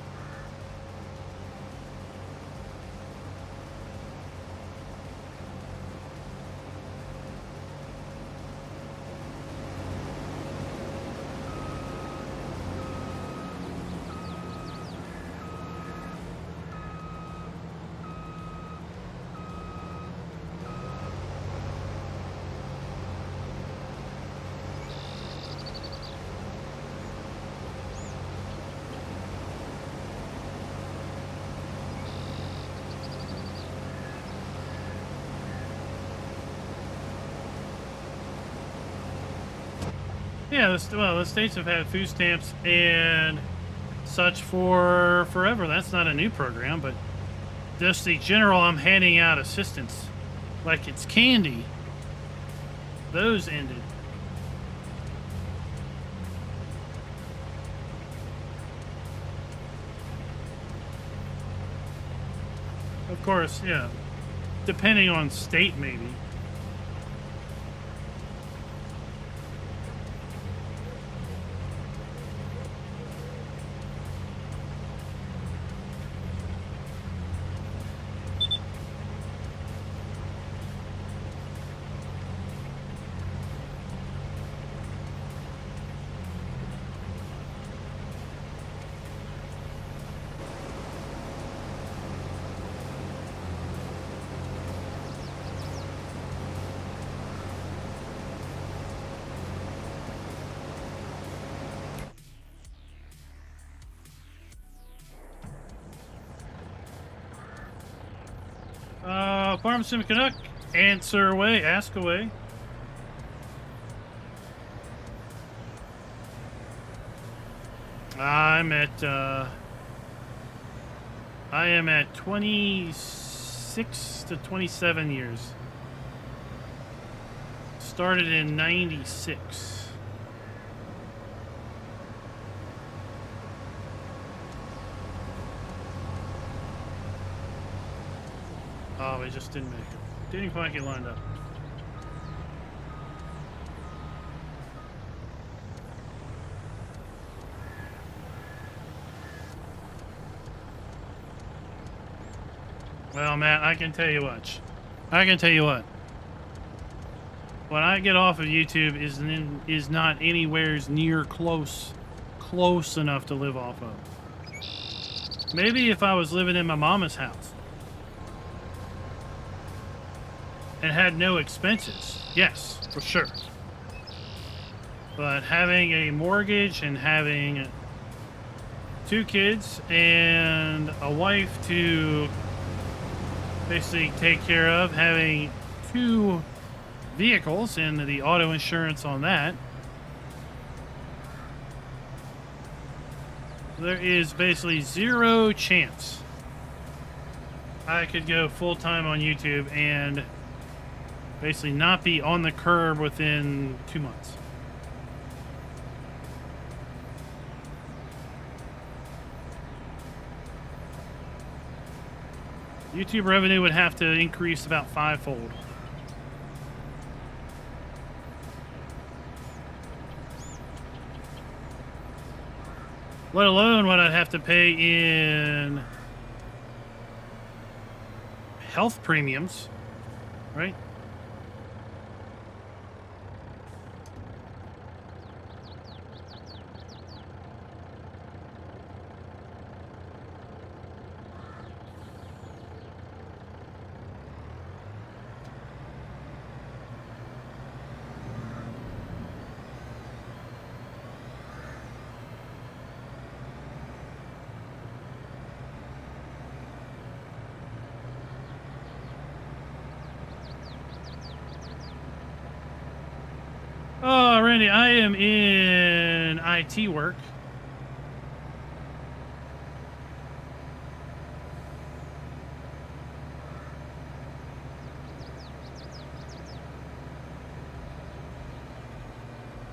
Yeah, the states have had food stamps and such for forever. That's not a new program, but just the general, I'm handing out assistance like it's candy. Those ended. Of course, yeah. Depending on state, maybe. Farm Sim Canuck, answer away, ask away. I am at 26 to 27 years. Started in 96. Oh, we just didn't make it. Didn't quite get lined up. Well, Matt, I can tell you what. When I get off of YouTube is not anywhere near close enough to live off of. Maybe if I was living in my mama's house and had no expenses, yes, for sure. But having a mortgage and having 2 kids and a wife to basically take care of, having 2 vehicles and the auto insurance on that, there is basically 0 chance I could go full-time on YouTube and basically not be on the curb within 2 months. YouTube revenue would have to increase about 5-fold. Let alone what I'd have to pay in health premiums, right? Oh, Randy, I am in IT work.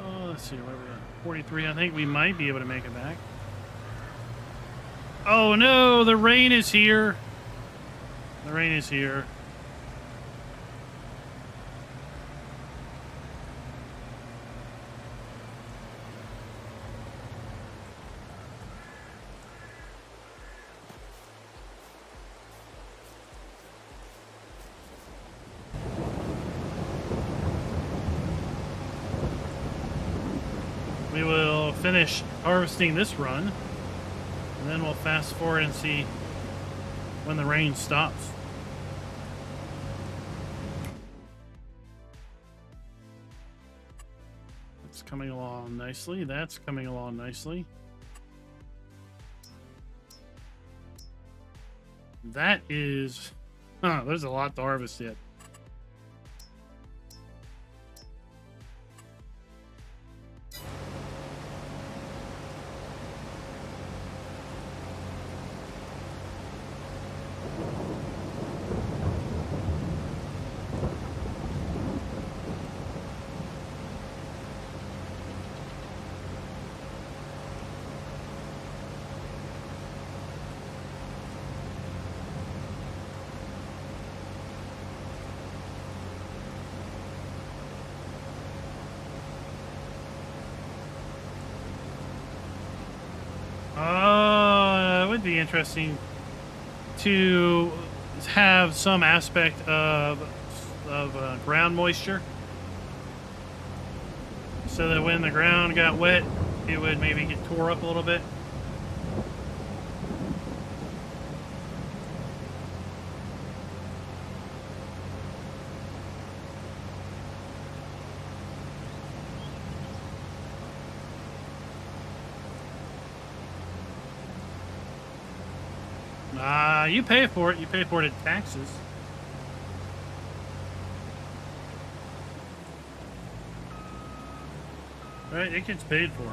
Oh, let's see, where are we at? 43. I think we might be able to make it back. Oh no, the rain is here. The rain is here. We will finish harvesting this run, and then we'll fast forward and see when the rain stops. That's coming along nicely. That's coming along nicely. That is... there's a lot to harvest yet. It would be interesting to have some aspect of ground moisture, so that when the ground got wet, it would maybe get tore up a little bit. You pay for it. You pay for it in taxes. Right? It gets paid for.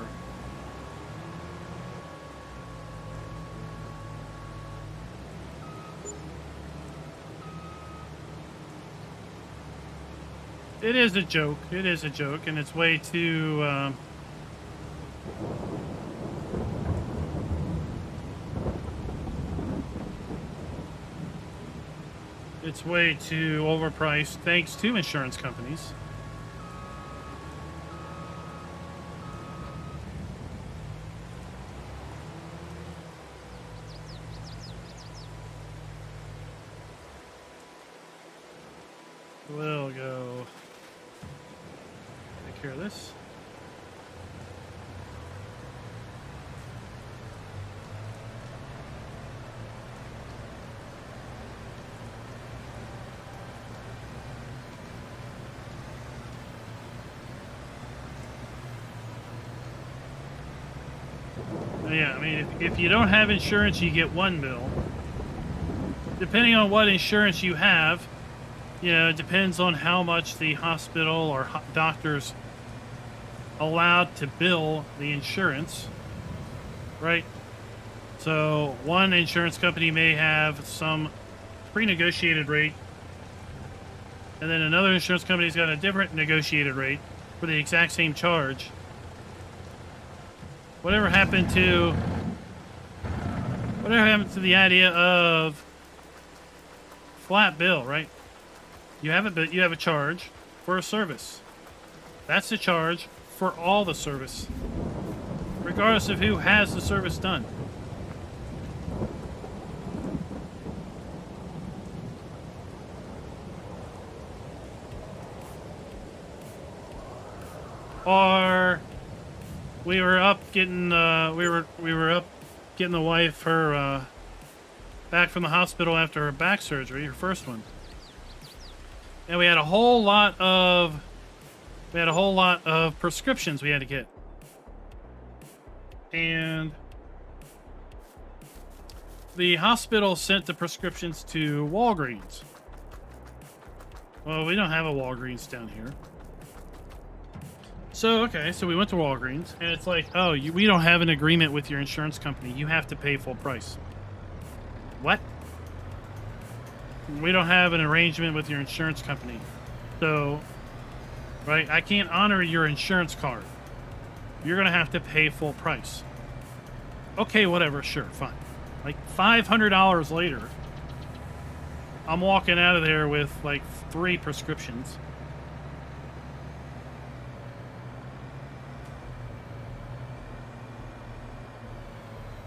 It is a joke. It is a joke, and it's way too... it's way too overpriced, thanks to insurance companies. We'll go take care of this. Yeah, I mean, if you don't have insurance, you get one bill. Depending on what insurance you have, you know, it depends on how much the hospital or doctor's allowed to bill the insurance, right? So one insurance company may have some pre-negotiated rate, and then another insurance company's got a different negotiated rate for the exact same charge. Whatever happened to the idea of flat bill, right? You have a charge for a service. That's the charge for all the service, regardless of who has the service done. Or we were up getting getting the wife her back from the hospital after her back surgery, her first one. And we had a whole lot of prescriptions we had to get. And the hospital sent the prescriptions to Walgreens. Well, we don't have a Walgreens down here. So, okay, so we went to Walgreens, and it's like, oh, we don't have an agreement with your insurance company. You have to pay full price. What? We don't have an arrangement with your insurance company. So, right, I can't honor your insurance card. You're going to have to pay full price. Okay, whatever, sure, fine. Like, $500 later, I'm walking out of there with, like, 3 prescriptions.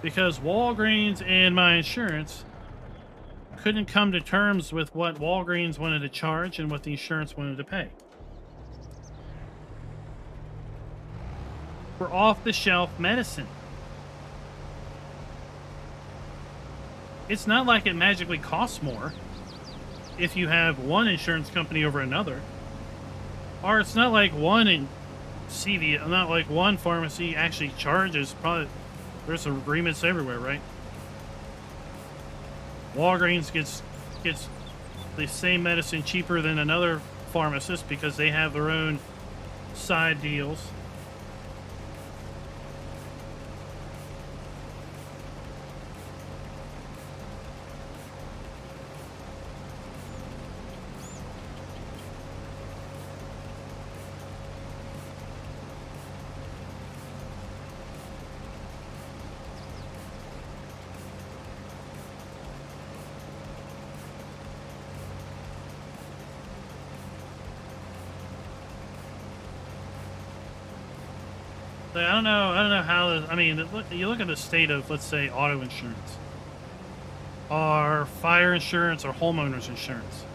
Because Walgreens and my insurance couldn't come to terms with what Walgreens wanted to charge and what the insurance wanted to pay. For off-the-shelf medicine. It's not like it magically costs more if you have one insurance company over another. Or it's not like one pharmacy actually charges probably. There's agreements everywhere, right? Walgreens gets the same medicine cheaper than another pharmacist because they have their own side deals. I don't know how. I mean, you look at the state of, let's say, auto insurance, or fire insurance, or homeowners insurance.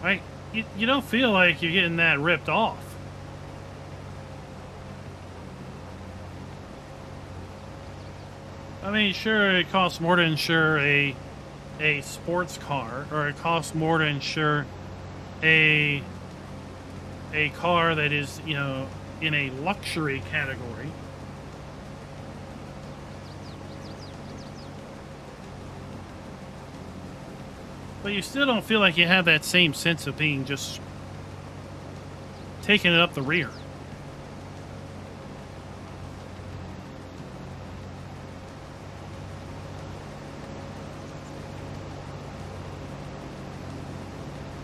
Right? You don't feel like you're getting that ripped off. I mean, sure, it costs more to insure a sports car, or it costs more to insure a car that is, you know, in a luxury category. But you still don't feel like you have that same sense of being just taking it up the rear.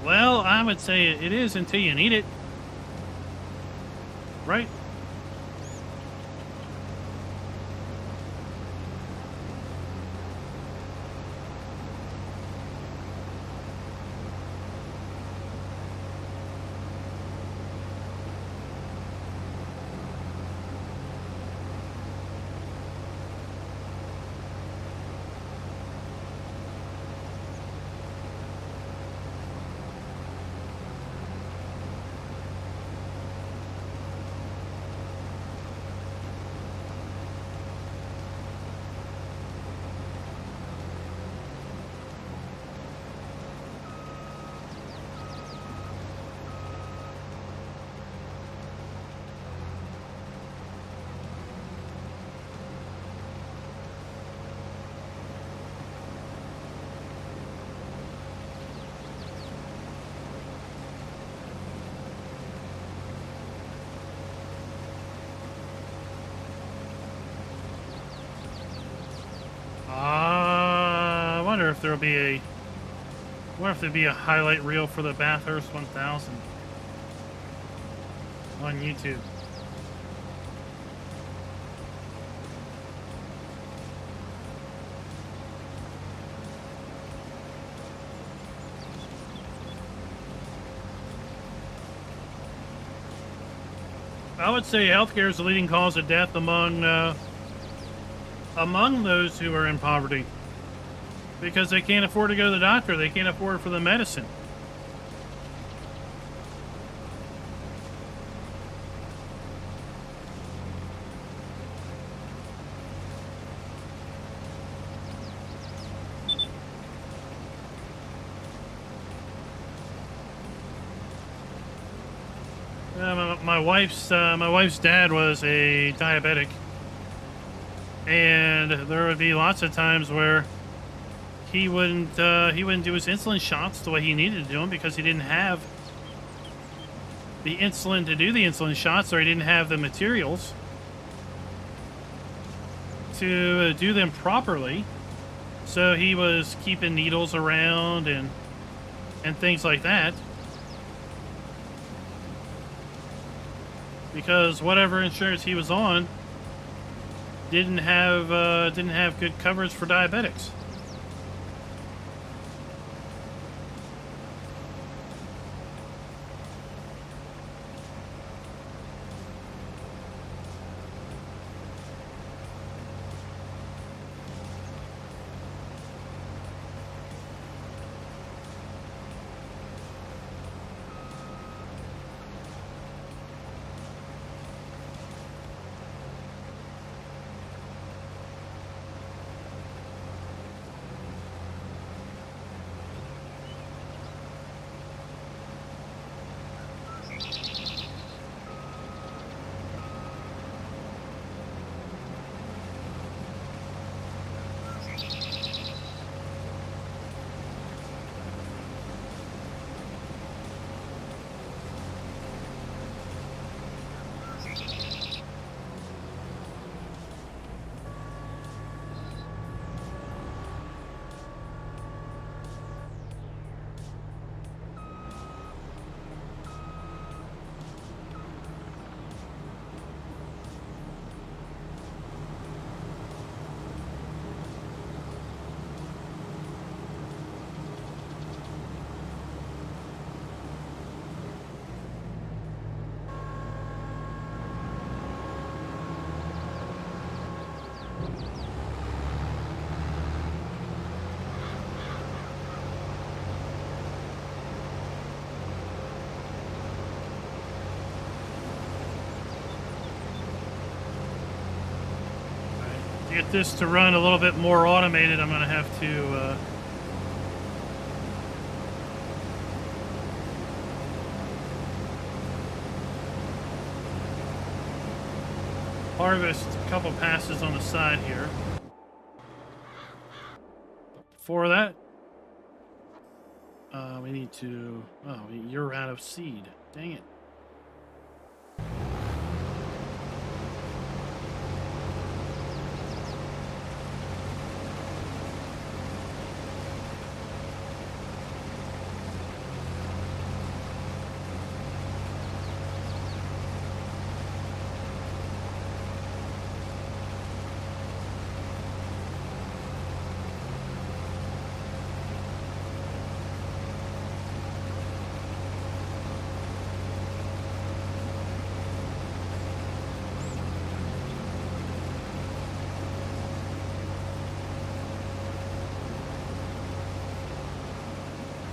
Well, I would say it is until you need it. Right? I wonder if there'll be a. What if there'd be a highlight reel for the Bathurst 1000 on YouTube? I would say healthcare is the leading cause of death among those who are in poverty, because they can't afford to go to the doctor. They can't afford for the medicine. My wife's dad was a diabetic, and there would be lots of times where he wouldn't do his insulin shots the way he needed to do them because he didn't have the insulin to do the insulin shots, or he didn't have the materials to do them properly. So he was keeping needles around and things like that, because whatever insurance he was on didn't have good coverage for diabetics. To get this to run a little bit more automated, I'm going to have to harvest a couple passes on the side here. For that, we need to... Oh, you're out of seed. Dang it.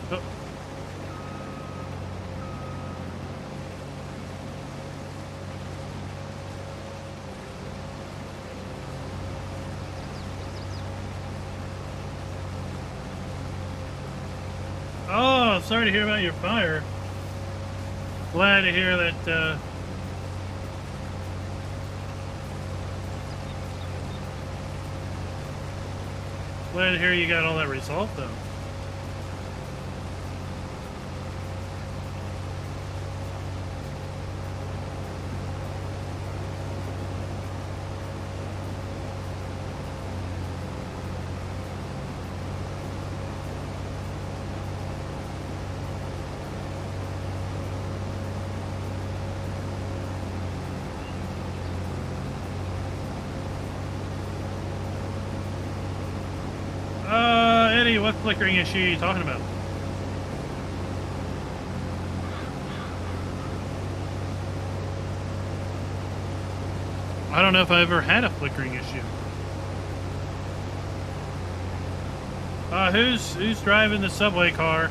Oh. Oh, sorry to hear about your fire. Glad to hear that, glad to hear you got all that resolved, though. Eddie, what flickering issue are you talking about? I don't know if I ever had a flickering issue. Who's driving the subway car?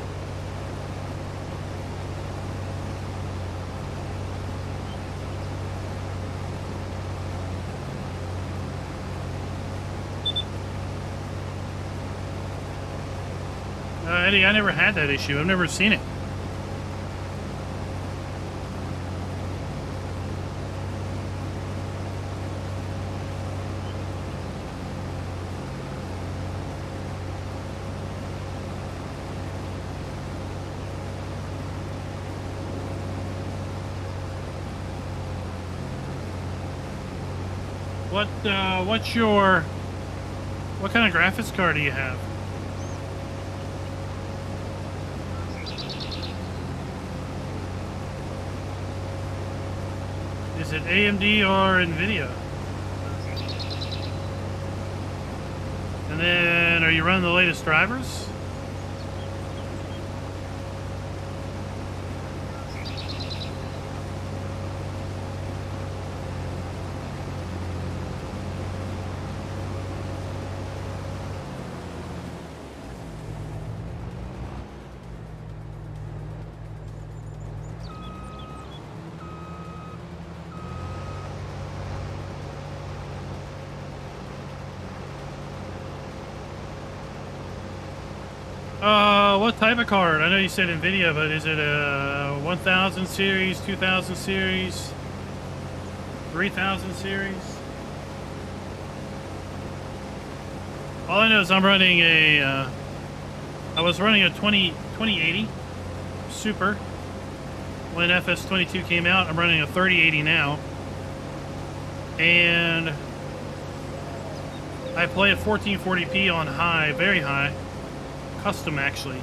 Eddie, I never had that issue. I've never seen it. What kind of graphics card do you have? Is it AMD or NVIDIA? And then, are you running the latest drivers? What type of card? I know you said NVIDIA, but is it a 1000 series, 2000 series, 3000 series? All I know is I'm running a, I was running a 2080 Super when FS22 came out. I'm running a 3080 now. And I play at 1440p on high, very high. Custom, actually.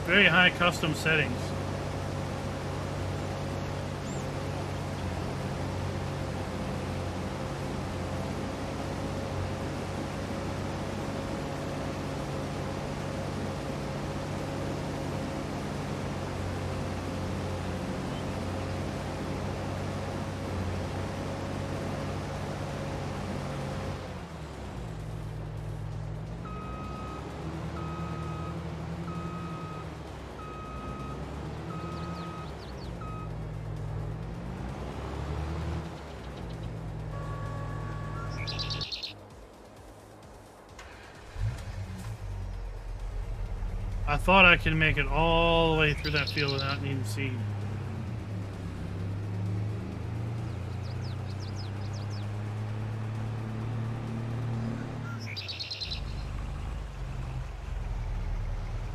Very high custom settings. I thought I could make it all the way through that field without needing seed.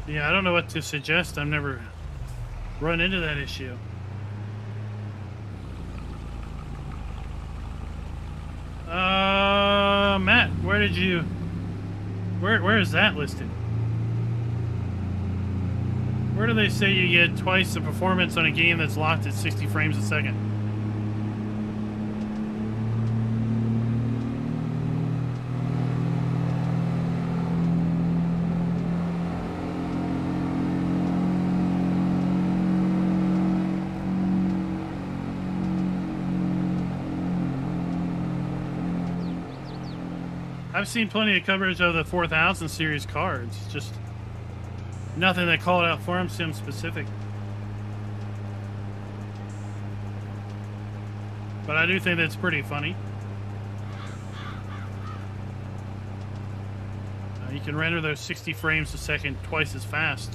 Yeah, I don't know what to suggest. I've never run into that issue. Matt, where did you... Where is that listed? Where do they say you get twice the performance on a game that's locked at 60 frames a second? I've seen plenty of coverage of the 4000 series cards, just nothing that called out Farm Sim specific. But I do think that's pretty funny. You can render those 60 frames a second twice as fast.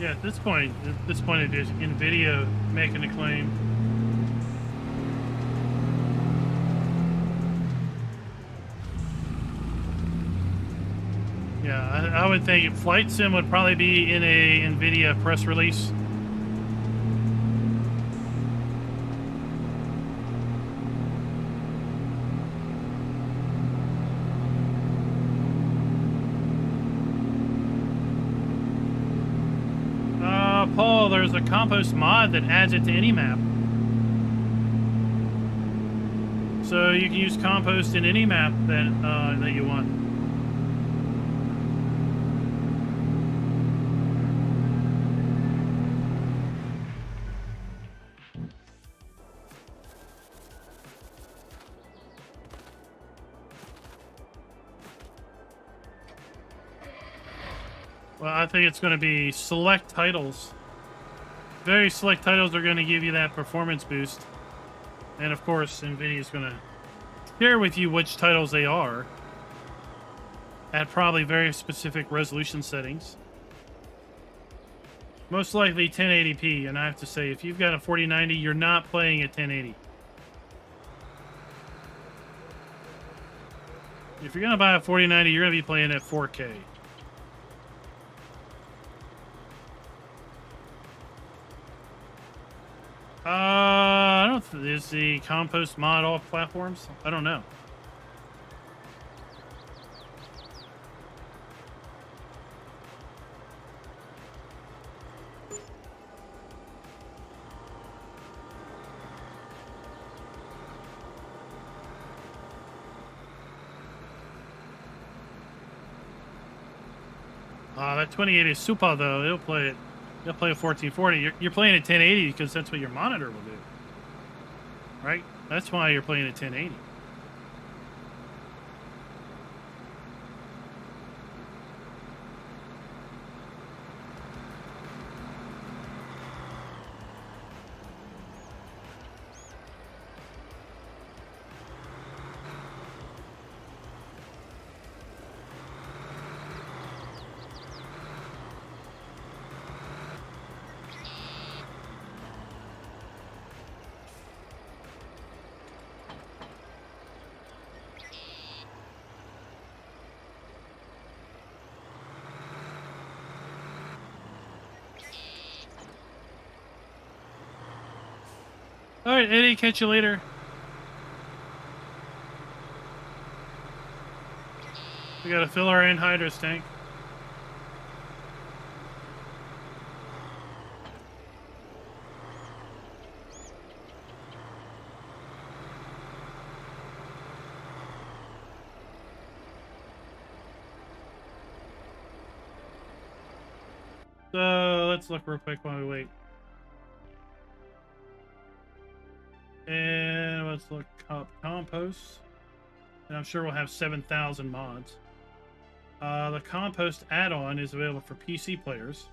Yeah, at this point it is NVIDIA making a claim. Yeah, I would think Flight Sim would probably be in a NVIDIA press release. Paul, there's a compost mod that adds it to any map. So you can use compost in any map that you want. Well, I think it's going to be select titles. Very select titles are going to give you that performance boost. And of course, NVIDIA is going to share with you which titles they are at probably very specific resolution settings. Most likely 1080p, and I have to say, if you've got a 4090, you're not playing at 1080. If you're going to buy a 4090, you're going to be playing at 4K. I don't know. Is the compost mod all platforms? I don't know. That 2080 is super though. It'll play it. You'll play a 1440. You're playing at 1080 because that's what your monitor will do. Right? That's why you're playing at 1080. All right, Eddie, catch you later. We gotta fill our Anhydrous tank. So let's look real quick while we wait. And let's look up compost. And I'm sure we'll have 7,000 mods. The Compost Add-On is available for PC players.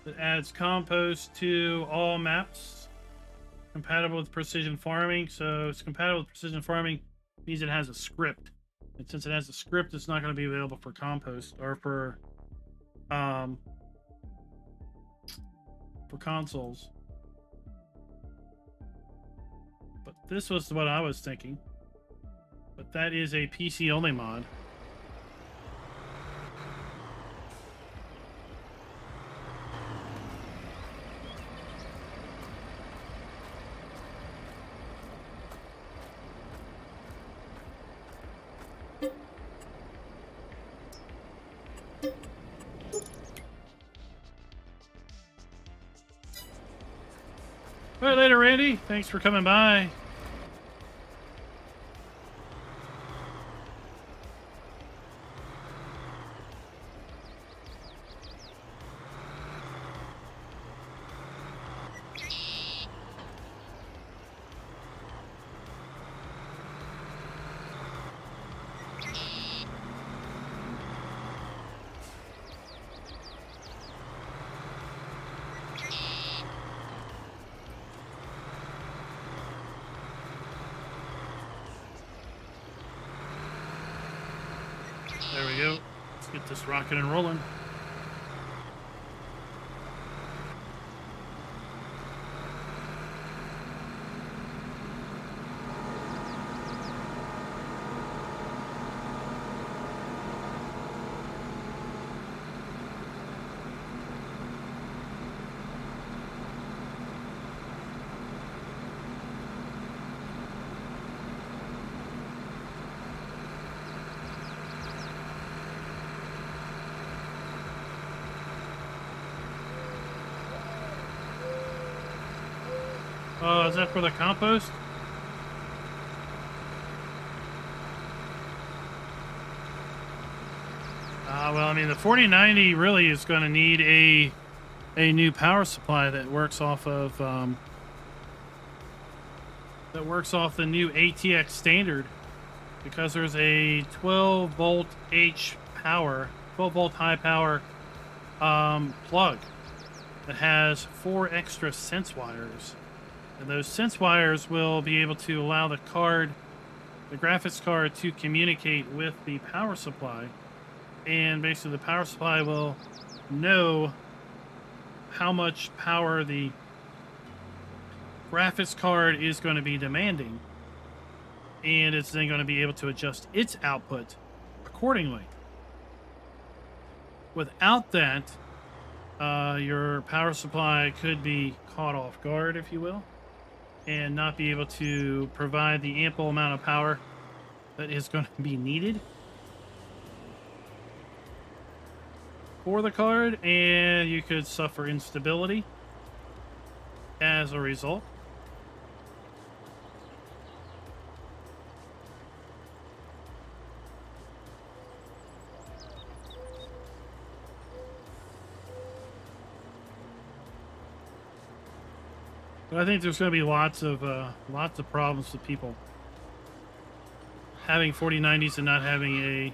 It adds compost to all maps. Compatible with precision farming. So it's compatible with precision farming means it has a script. And since it has a script, it's not going to be available for compost or for consoles. But this was what I was thinking. But that is a PC only mod. All right, later, Randy. Thanks for coming by. There we go. Let's get this rocking and rolling. Oh, is that for the compost? Well, I mean, the 4090 really is going to need a new power supply that works off of the new ATX standard, because there's a 12 volt high power plug that has 4 extra sense wires. And those sense wires will be able to allow the graphics card to communicate with the power supply. And basically the power supply will know how much power the graphics card is going to be demanding. And it's then going to be able to adjust its output accordingly. Without that, your power supply could be caught off guard, if you will, and not be able to provide the ample amount of power that is going to be needed for the card, and you could suffer instability as a result. But I think there's going to be lots of problems with people having 4090s and not having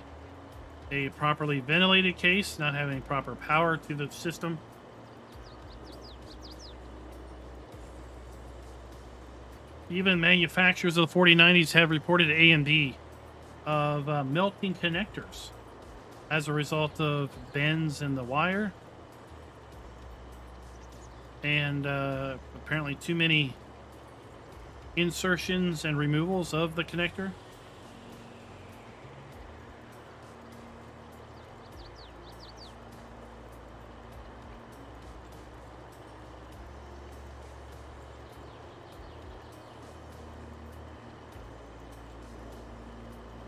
a properly ventilated case, not having proper power to the system. Even manufacturers of the 4090s have reported AMD of melting connectors as a result of bends in the wire. And apparently too many insertions and removals of the connector.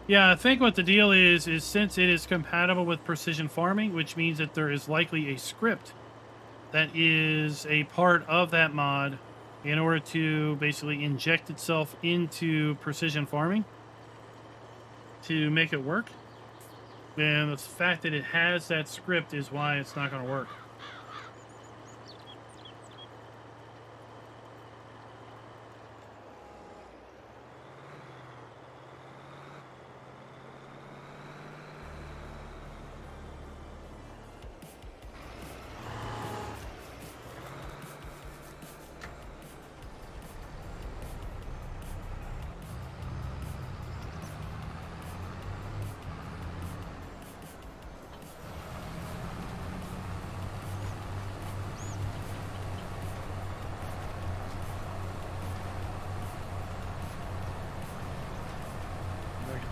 Yeah, I think what the deal is since it is compatible with precision farming, which means that there is likely a script that is a part of that mod in order to basically inject itself into precision farming to make it work. And the fact that it has that script is why it's not going to work.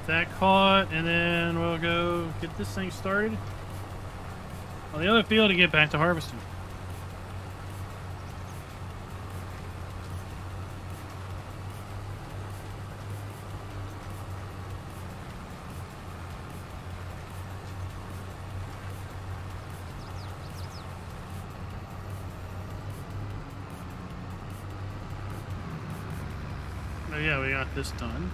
That caught, and then we'll go get this thing started on the other field to get back to harvesting. Oh yeah, we got this done.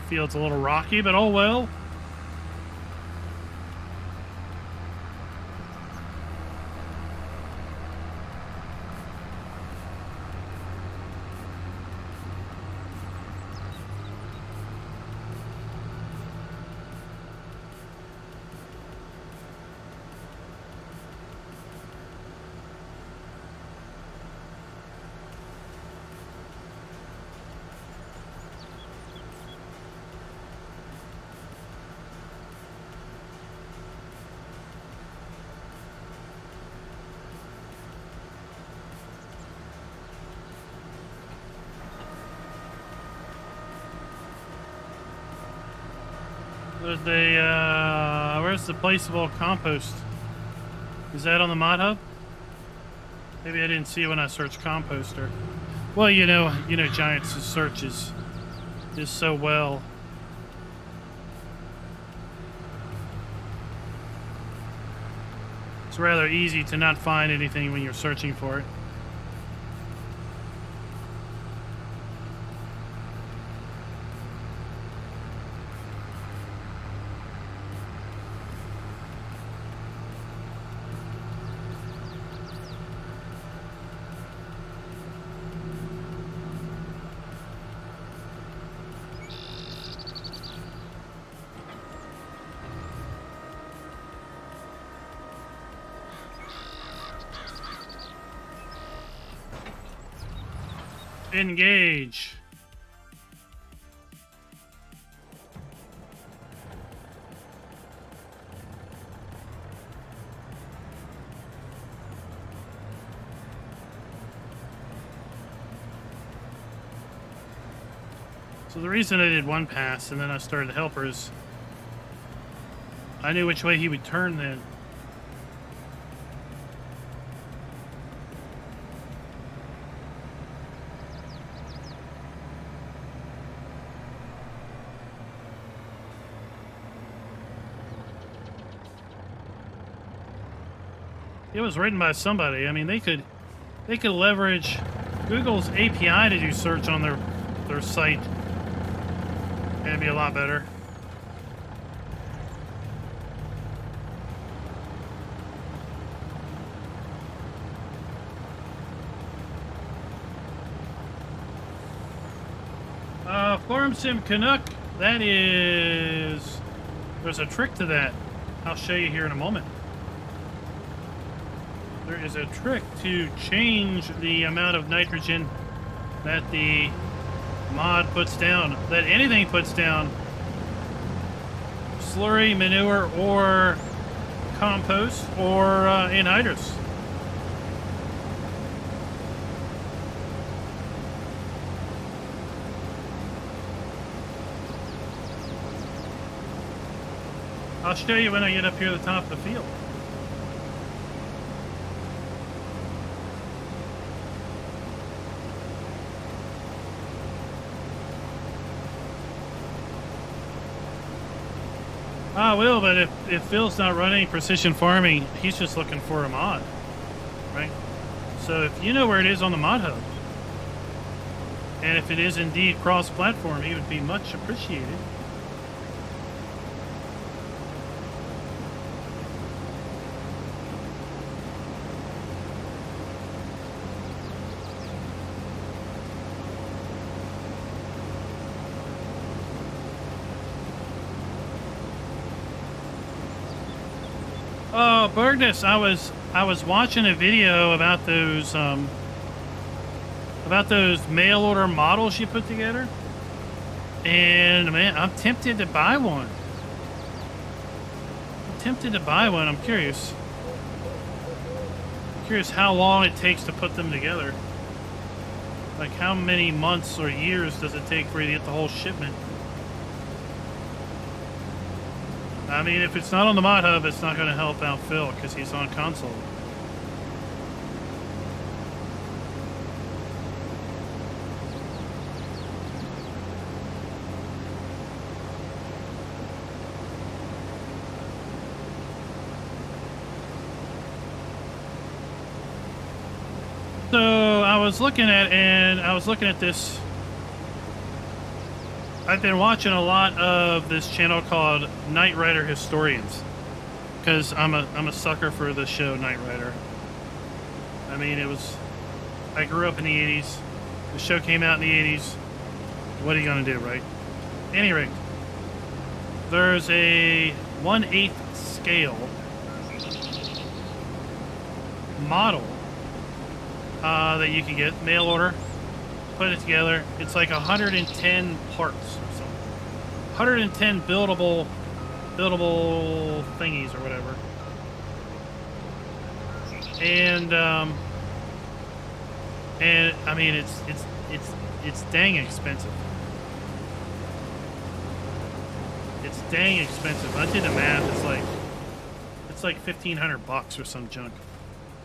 Field's a little rocky, but oh well. There's the, where's the placeable compost? Is that on the mod hub? Maybe I didn't see it when I searched composter. Well, you know, Giants' search is so well. It's rather easy to not find anything when you're searching for it. Engage. So the reason I did one pass and then I started helpers, I knew which way he would turn then. It was written by somebody. I mean, they could leverage Google's API to do search on their site, and it'd be a lot better. Farm Sim Canuck. That is. There's a trick to that. I'll show you here in a moment. There is a trick to change the amount of nitrogen that the mod puts down, that anything puts down. Slurry, manure, or compost, or anhydrous. I'll show you when I get up here to the top of the field. I will, but if Phil's not running precision farming, he's just looking for a mod, right? So if you know where it is on the mod hub, and if it is indeed cross-platform, he would be much appreciated. Oh, Bergness, I was watching a video about those mail order models you put together, and man, I'm tempted to buy one. I'm curious how long it takes to put them together. Like, how many months or years does it take for you to get the whole shipment? I mean, if it's not on the mod hub, it's not going to help out Phil because he's on console. So I was looking at this I've been watching a lot of this channel called Knight Rider Historians, because I'm a sucker for the show Knight Rider. I mean, I grew up in the 80s. The show came out in the 80s. What are you gonna do, right? At any rate, there's a 1/8 scale model that you can get, mail order, put it together. It's like 110 parts or something. 110 buildable thingies or whatever. And I mean, it's dang expensive. It's dang expensive. I did the math. It's like $1,500 or some junk.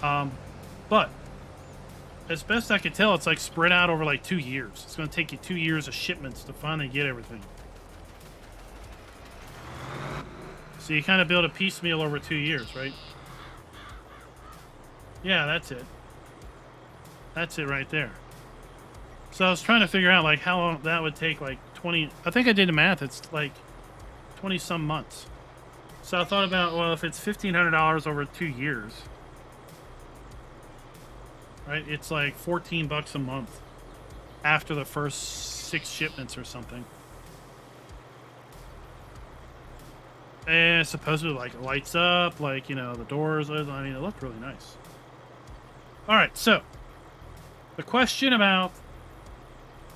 But as best I could tell, it's like spread out over like 2 years. It's going to take you 2 years of shipments to finally get everything. So you kind of build a piecemeal over 2 years, right? Yeah, that's it. That's it right there. So I was trying to figure out like how long that would take, like 20. I think I did the math. It's like 20 some months. So I thought about, well, if it's $1,500 over 2 years, right? It's like $14 a month after the first 6 shipments or something. And supposedly, like, it lights up, like, you know, the doors. I mean, it looked really nice. All right, so the question about,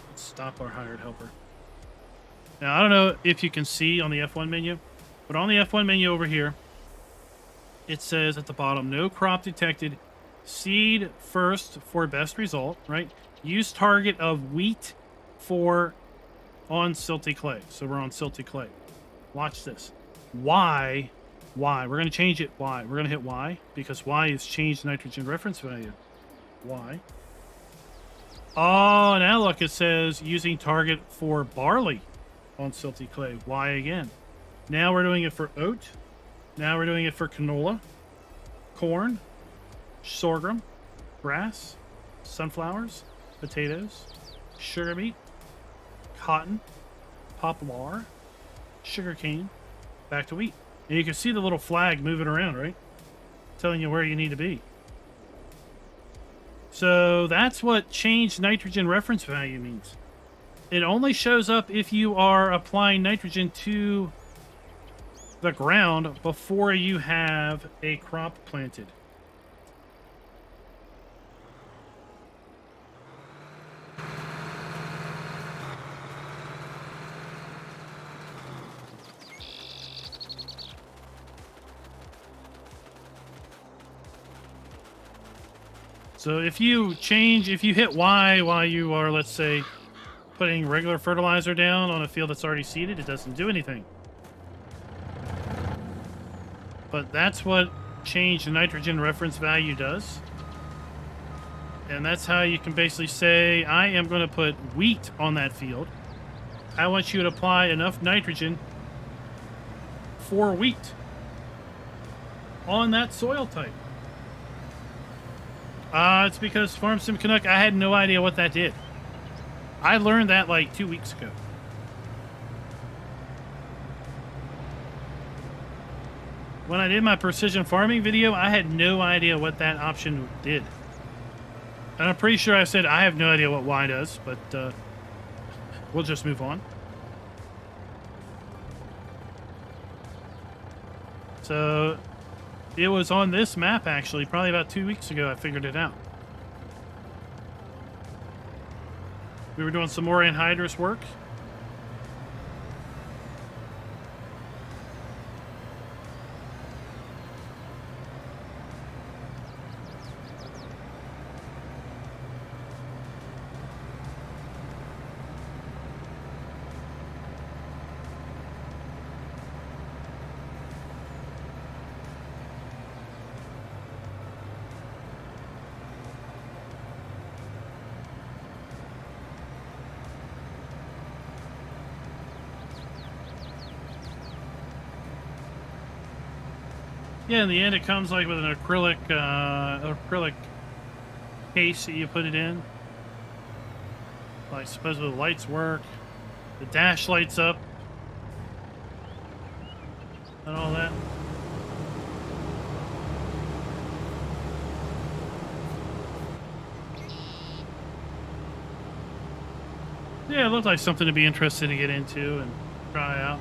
let's stop our hired helper. Now, I don't know if you can see on the F1 menu, but on the F1 menu over here, it says at the bottom, no crop detected. Seed first for best result, right? Use target of wheat for on silty clay. So we're on silty clay. Watch this. Y. We're going to change it. Y. We're going to hit Y because Y is changed nitrogen reference value. Y. Oh, now look, it says using target for barley on silty clay. Y again. Now we're doing it for oat. Now we're doing it for canola, corn, sorghum, grass, sunflowers, potatoes, sugar beet, cotton, poplar, sugarcane, back to wheat. And you can see the little flag moving around, right? Telling you where you need to be. So that's what changed nitrogen reference value means. It only shows up if you are applying nitrogen to the ground before you have a crop planted. So if you hit Y while you are, let's say, putting regular fertilizer down on a field that's already seeded, it doesn't do anything. But that's what change the nitrogen reference value does. And that's how you can basically say, I am going to put wheat on that field. I want you to apply enough nitrogen for wheat on that soil type. It's because Farm Sim Canuck, I had no idea what that did. I learned that like 2 weeks ago. When I did my precision farming video, I had no idea what that option did. And I'm pretty sure I said I have no idea what Y does, but we'll just move on. So it was on this map, actually, probably about 2 weeks ago, I figured it out. We were doing some more anhydrous work. Yeah, in the end, it comes like with an acrylic case that you put it in. Like, supposedly the lights work. The dash lights up. And all that. Yeah, it looked like something to be interested to get into and try out.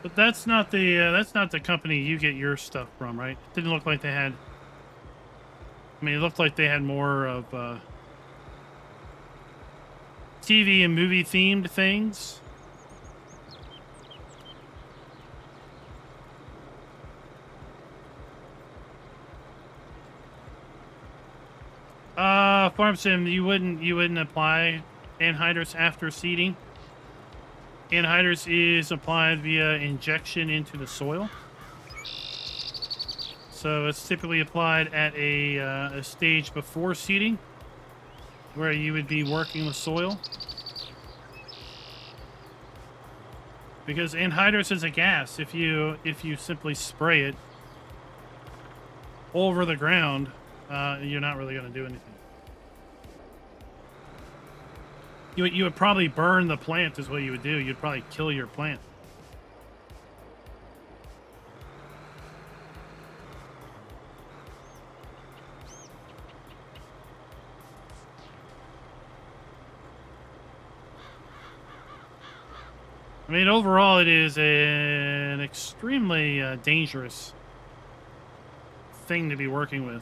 But that's not the company you get your stuff from, right? It didn't look like they had. I mean, it looked like they had more of TV and movie themed things. Farm Sim, you wouldn't apply anhydrous after seeding. Anhydrous is applied via injection into the soil. So it's typically applied at a stage before seeding, where you would be working the soil. Because anhydrous is a gas. If you simply spray it over the ground, you're not really going to do anything. You would probably burn the plant is what you would do. You'd probably kill your plant. I mean, overall, it is an extremely dangerous thing to be working with.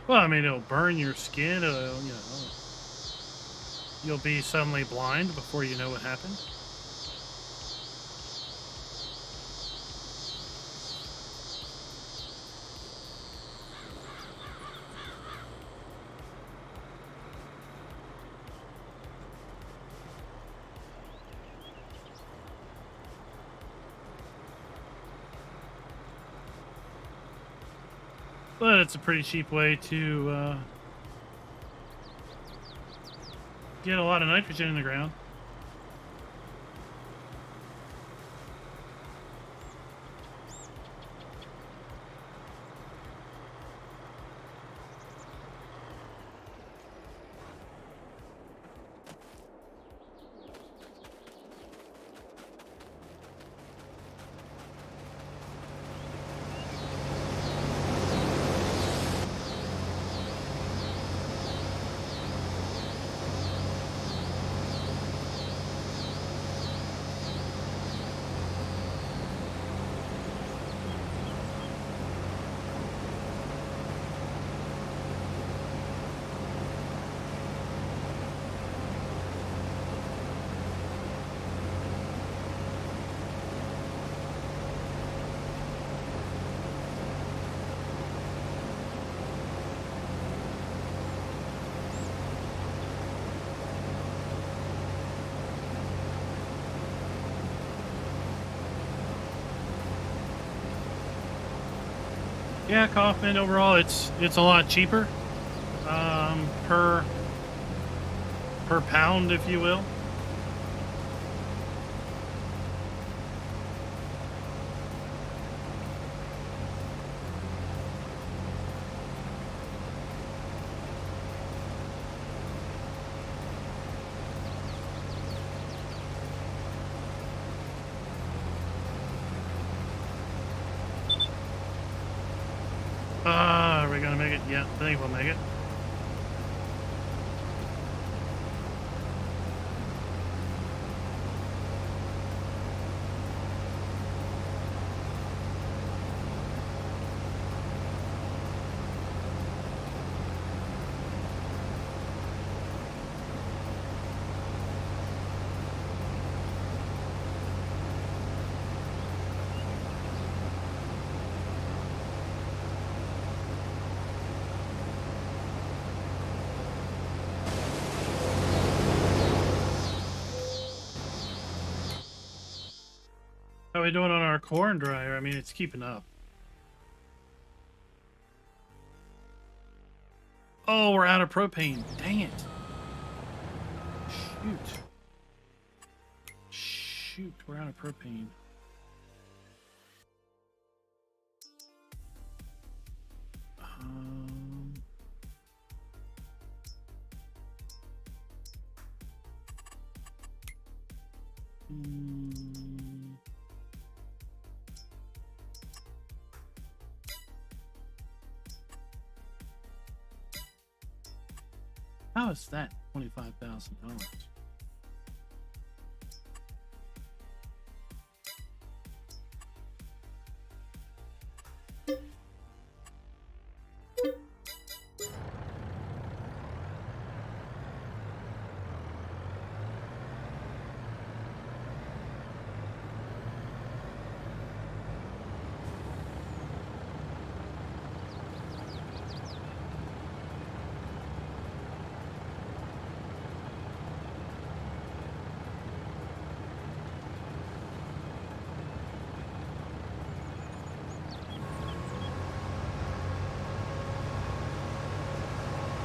Well, I mean, it'll burn your skin. You'll be suddenly blind before you know what happened. But it's a pretty cheap way to get a lot of nitrogen in the ground. Yeah, Kaufman, overall, it's a lot cheaper per pound, if you will. Yeah, I think we'll make it. How are we doing on our corn dryer? I mean, it's keeping up. Oh, we're out of propane. Dang it. Shoot. Shoot, we're out of propane. How is that $25,000?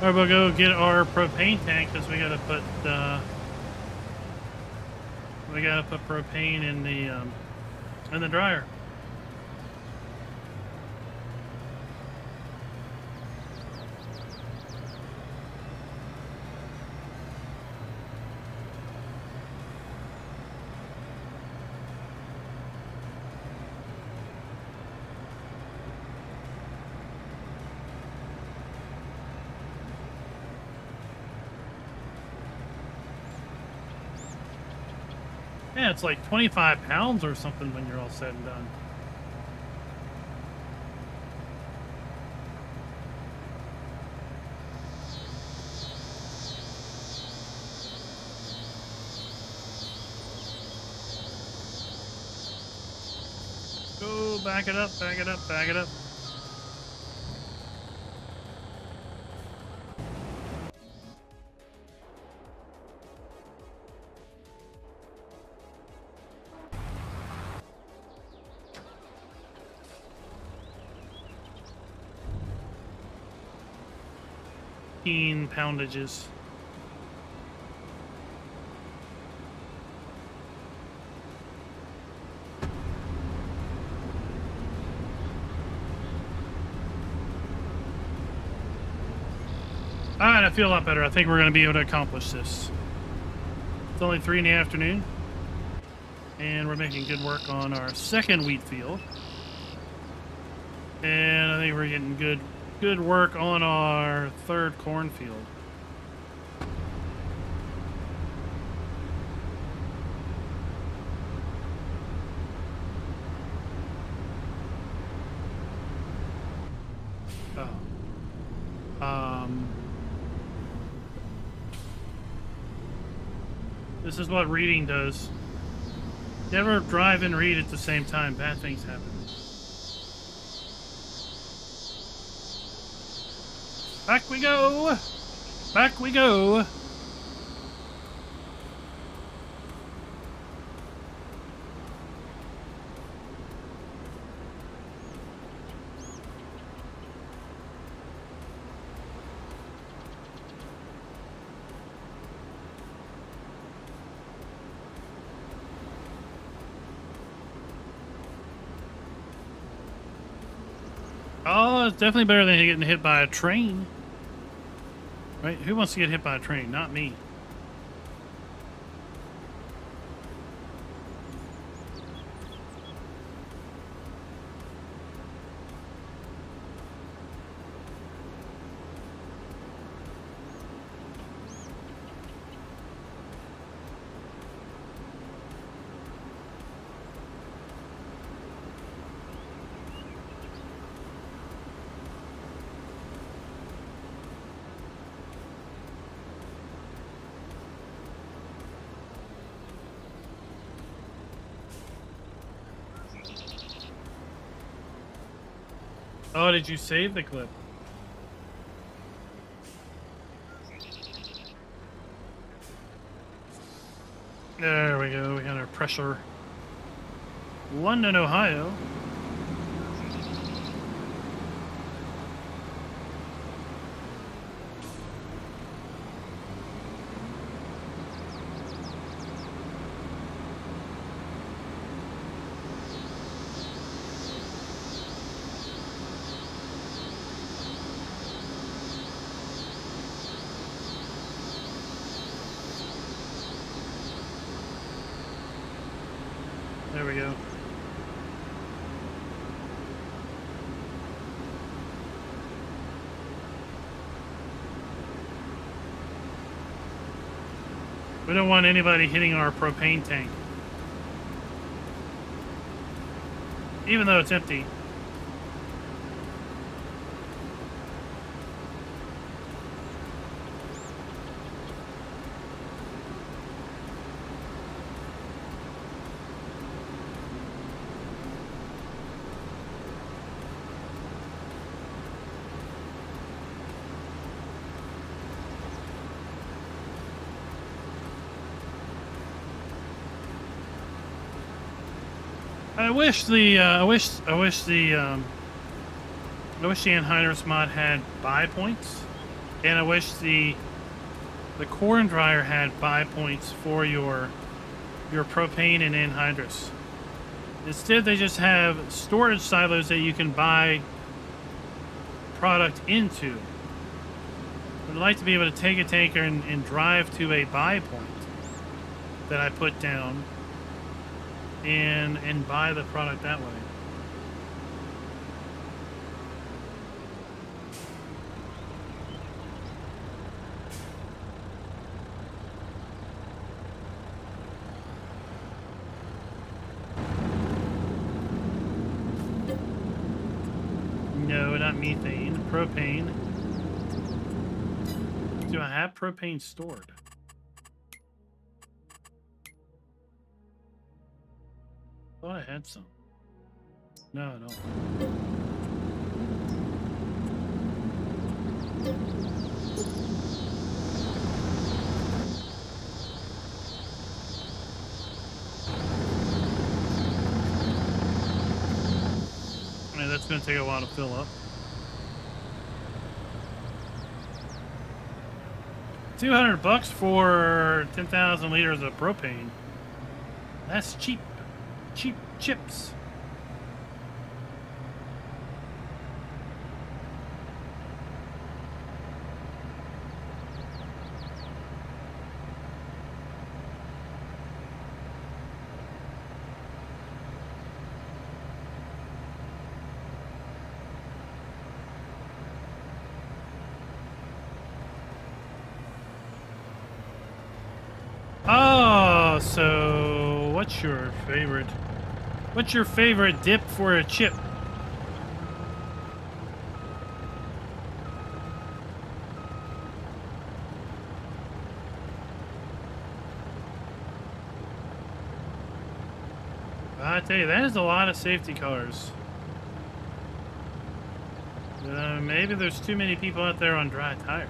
All right, we'll go get our propane tank because we gotta put propane in the dryer. Yeah, it's like 25 pounds or something when you're all said and done. Go, back it up, back it up, back it up. Poundages. Alright, I feel a lot better. I think we're going to be able to accomplish this. It's only 3 in the afternoon, and we're making good work on our second wheat field. And I think we're getting good work on our third cornfield. This is what reading does. Never drive and read at the same time. Bad things happen. Back we go! Back we go! Oh, it's definitely better than getting hit by a train. Right? Who wants to get hit by a train? Not me. Oh, did you save the clip? There we go. We got our pressure. London, Ohio. There we go. We don't want anybody hitting our propane tank. Even though it's empty. I wish the Anhydrous mod had buy points, and I wish the corn dryer had buy points for your propane and Anhydrous. Instead, they just have storage silos that you can buy product into. I'd like to be able to take a tanker and drive to a buy point that I put down and buy the product that way. No, not methane, propane. Do I have propane stored? I thought I had some. No, I don't. I mean, that's going to take a while to fill up. 200 bucks for 10,000 liters of propane. That's cheap. Cheap chips. Oh, so what's your favorite? What's your favorite dip for a chip? I tell you, that is a lot of safety cars. Maybe there's too many people out there on dry tires.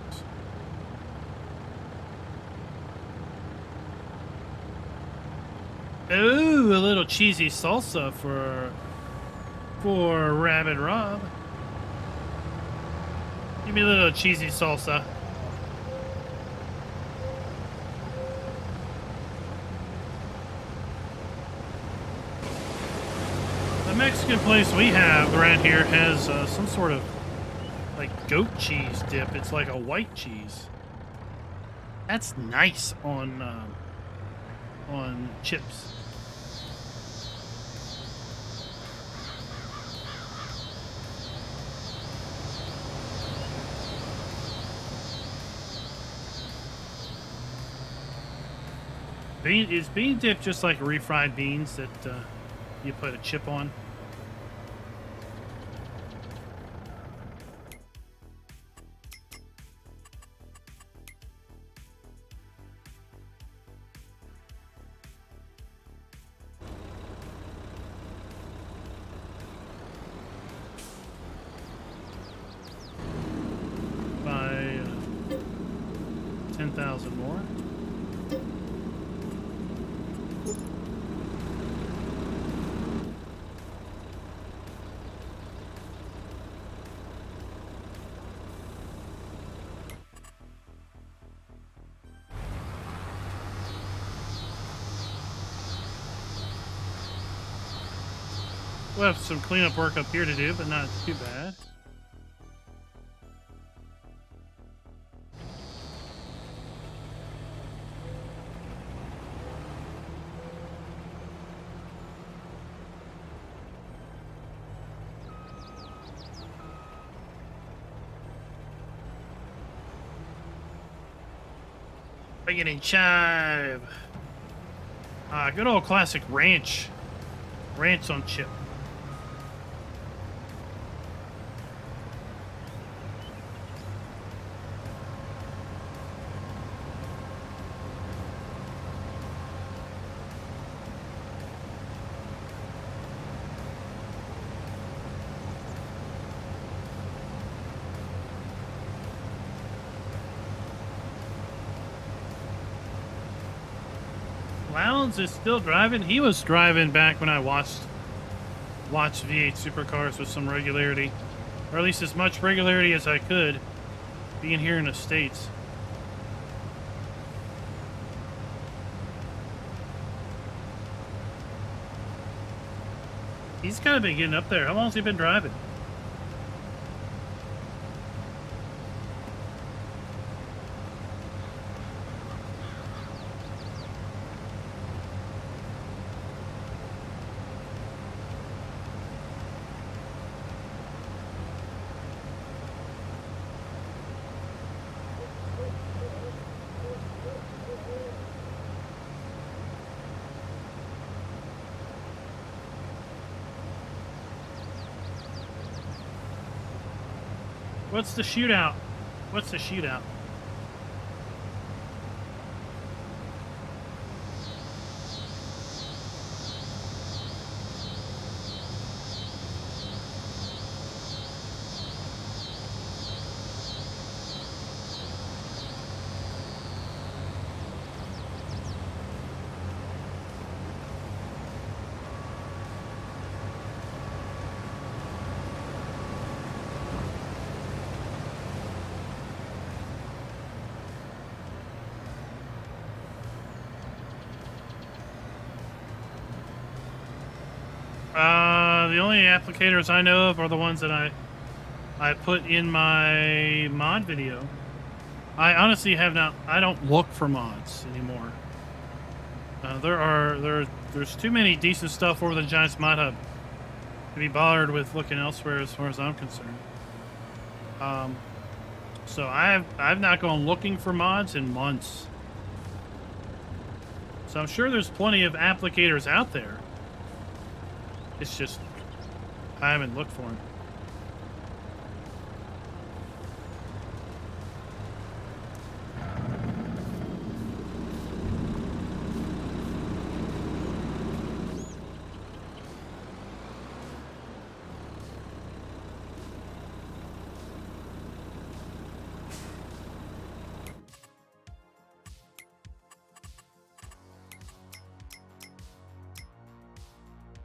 Ooh, a little cheesy salsa for Rabbit Rob. Give me a little cheesy salsa. The Mexican place we have around here has some sort of like goat cheese dip. It's like a white cheese. That's nice on chips. Is bean dip just like refried beans that you put a chip on? 10,000 more. We'll have some cleanup work up here to do, but not too bad. Bacon and chive. Good old classic ranch. Ranch on chip. Lowndes is still driving. He was driving back when I watched V8 supercars with some regularity, or at least as much regularity as I could, being here in the States. He's kind of been getting up there. How long has he been driving? What's the shootout? What's the shootout? The only applicators I know of are the ones that I put in my mod video. I honestly have not. I don't look for mods anymore. There's too many decent stuff over the Giants Mod Hub to be bothered with looking elsewhere, as far as I'm concerned. So I've not gone looking for mods in months. So I'm sure there's plenty of applicators out there. It's just I haven't looked for them.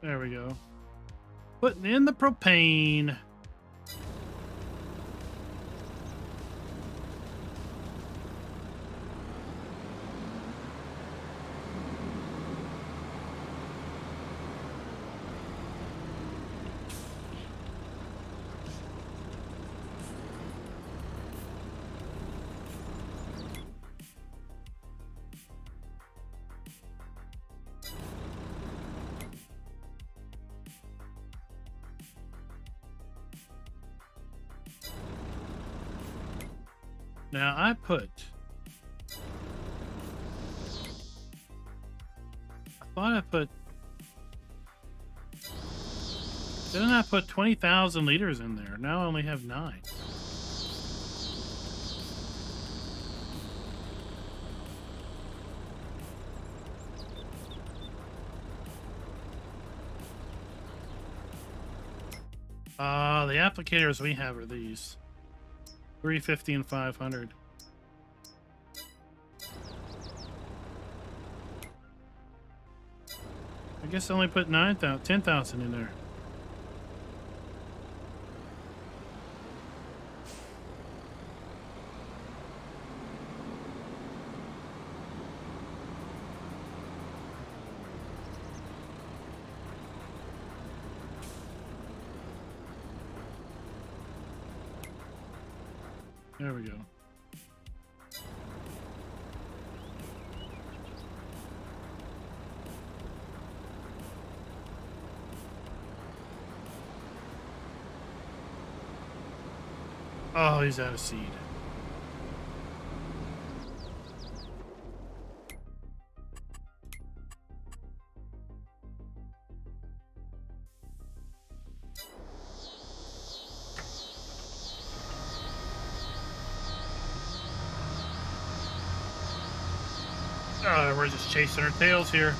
There we go. Putting in the propane. Now I thought I put, didn't I put 20,000 liters in there? Now I only have 9. The applicators we have are these. 350 and 500. guess I only put 9,000, 10,000 in there. There we go. Oh, he's out of seed. Oh, we're just chasing our tails here.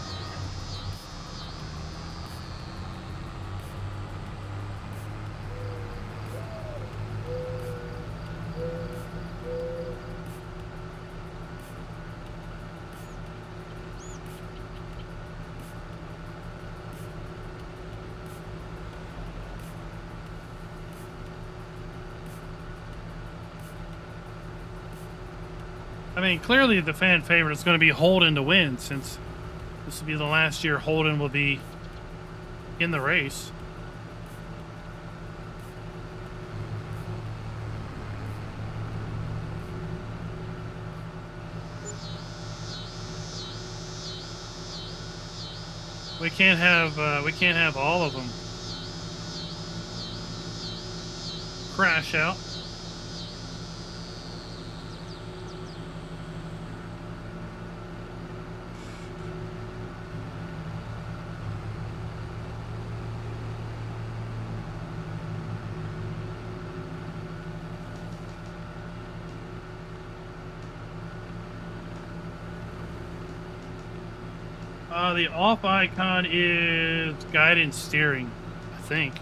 I mean, clearly the fan favorite is going to be Holden to win, since this will be the last year Holden will be in the race. We can't have all of them crash out. The off icon is guidance steering, I think.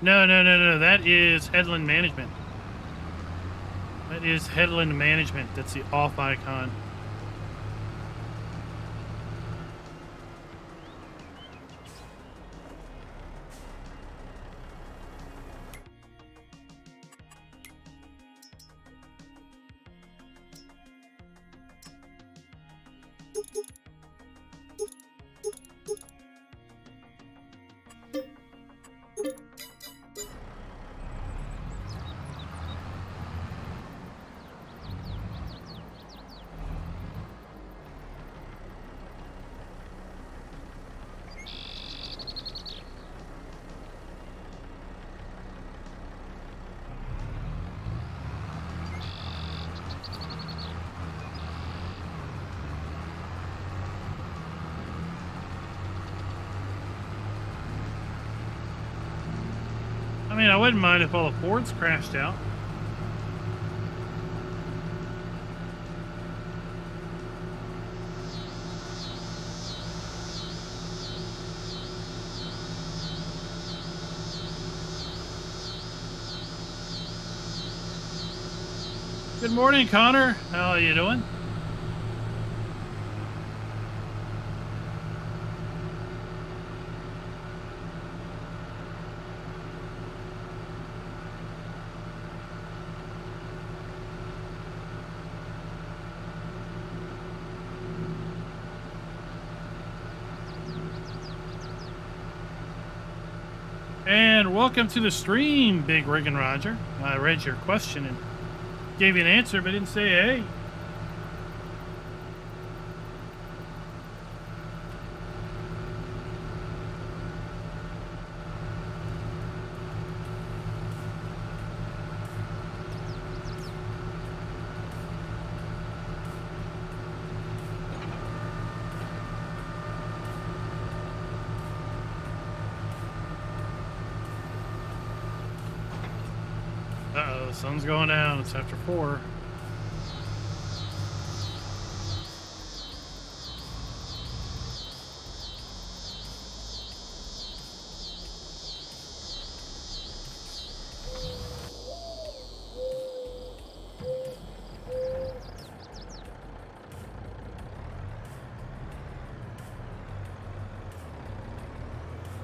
No. That is headland management. That is headland management. That's the off icon. I mean, I wouldn't mind if all the Fords crashed out. Good morning, Connor. How are you doing? And welcome to the stream, Big Rig and Roger. I read your question and gave you an answer, but didn't say hey. Uh-oh, the sun's going down. It's after 4.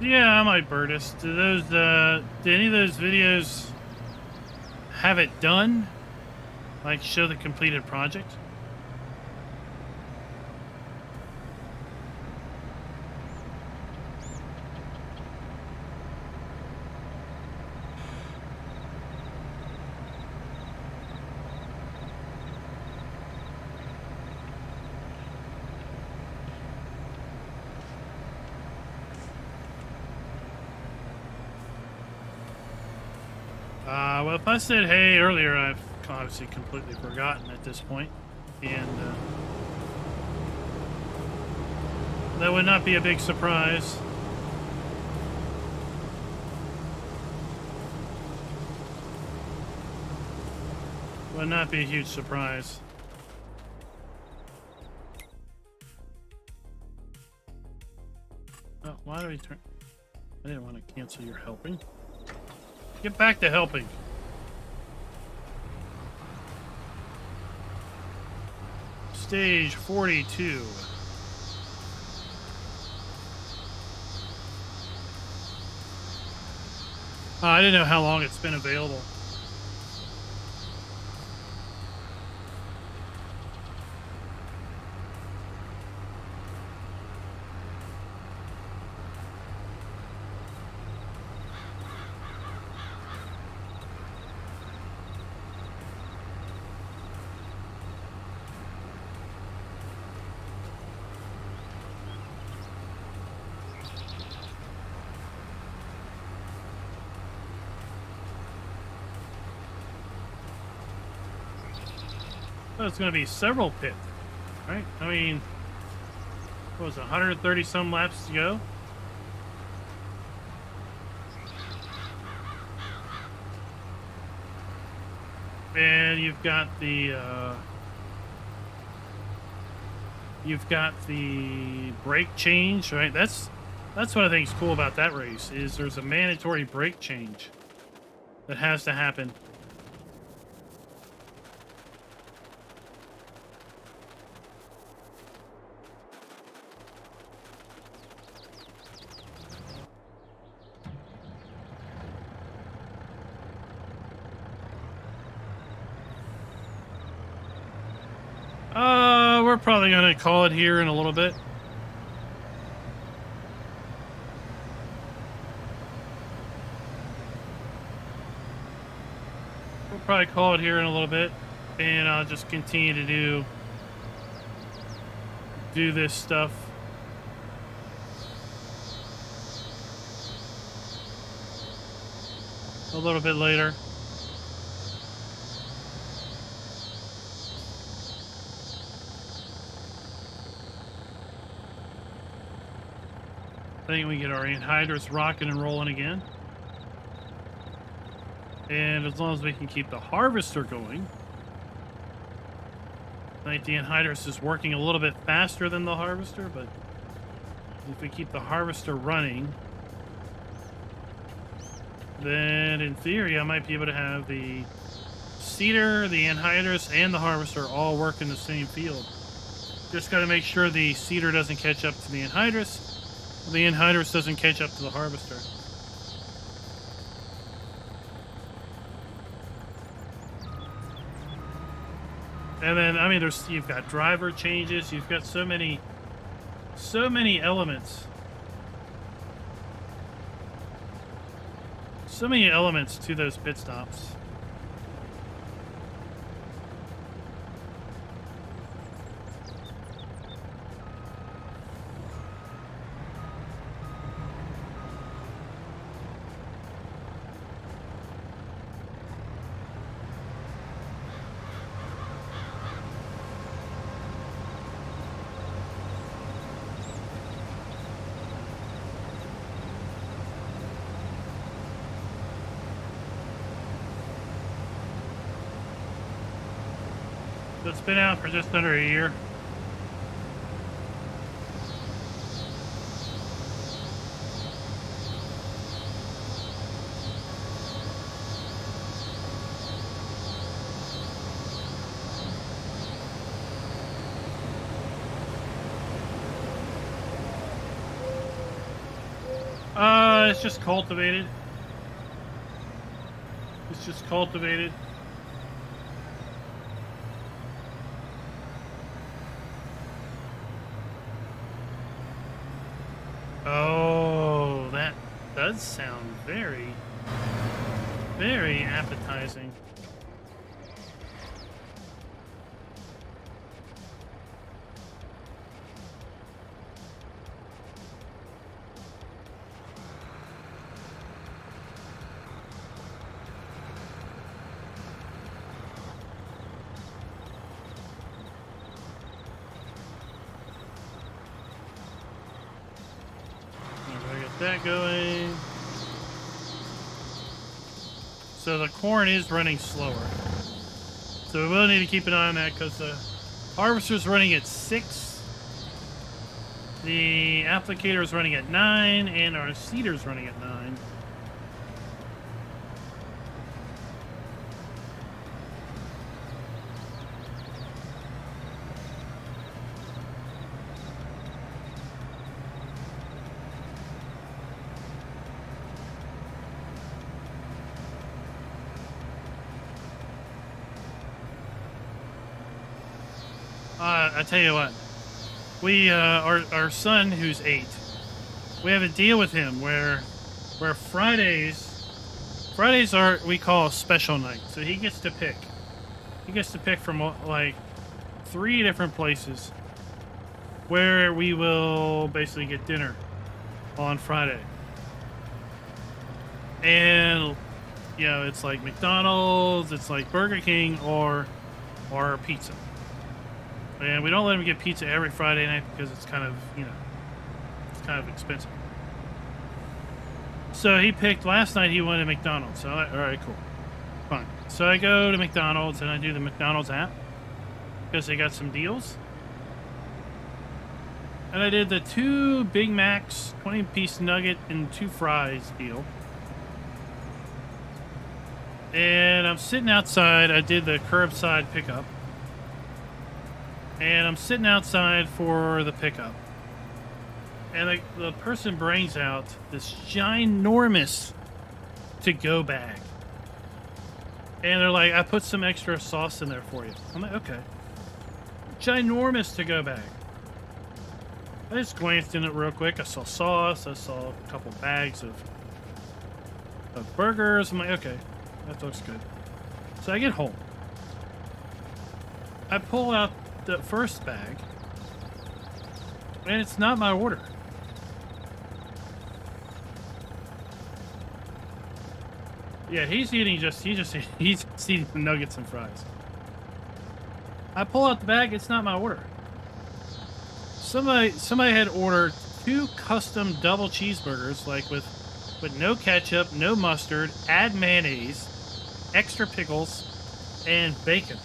Yeah, I might Burtis. Do those, did any of those videos have it done? Like, show the completed project? Well, if I said hey earlier, I've obviously completely forgotten at this point, and that would not be a big surprise. Would not be a huge surprise. Oh, why do we turn? I didn't want to cancel your helping. Get back to helping. Stage 42. I didn't know how long it's been available. So it's going to be several pits, right? I mean, what was it, 130 some laps to go? And you've got the brake change, right? That's what I think is cool about that race, is there's a mandatory brake change that has to happen. We're probably going to call it here in a little bit. We'll probably call it here in a little bit, and I'll just continue to do this stuff. A little bit later. I think we get our anhydrous rocking and rolling again. And as long as we can keep the harvester going. I think the anhydrous is working a little bit faster than the harvester, but if we keep the harvester running, then in theory I might be able to have the seeder, the anhydrous, and the harvester all work in the same field. Just got to make sure the seeder doesn't catch up to the anhydrous. The anhydrous doesn't catch up to the harvester. And then, I mean, you've got driver changes. You've got so many elements. So many elements to those pit stops. It's been out for just under a year. It's just cultivated. It's just cultivated. Oh, that does sound very, very appetizing. That going. So the corn is running slower. So we will need to keep an eye on that because the harvester's running at 6. The applicator is running at 9, and our seeder's running at 9. I tell you what, we our son who's 8, we have a deal with him where Fridays are we call special night. So he gets to pick. He gets to pick from like 3 different places where we will basically get dinner on Friday. And you know, it's like McDonald's, it's like Burger King, or pizza. And we don't let him get pizza every Friday night because it's kind of, you know, it's kind of expensive. So he picked last night, he wanted McDonald's. So, all right, cool. Fine. So I go to McDonald's and I do the McDonald's app because they got some deals. And I did the 2 Big Macs, 20-piece nugget, and 2 fries deal. And I'm sitting outside. I did the curbside pickup. And I'm sitting outside for the pickup. And the person brings out this ginormous to-go bag. And they're like, I put some extra sauce in there for you. I'm like, okay. Ginormous to-go bag. I just glanced in it real quick. I saw sauce. I saw a couple bags of burgers. I'm like, okay, that looks good. So I get home. I pull out the first bag, and it's not my order. Yeah, he's eating he's eating nuggets and fries. I pull out the bag, it's not my order. Somebody had ordered 2 custom double cheeseburgers, like with no ketchup, no mustard, add mayonnaise, extra pickles, and bacon.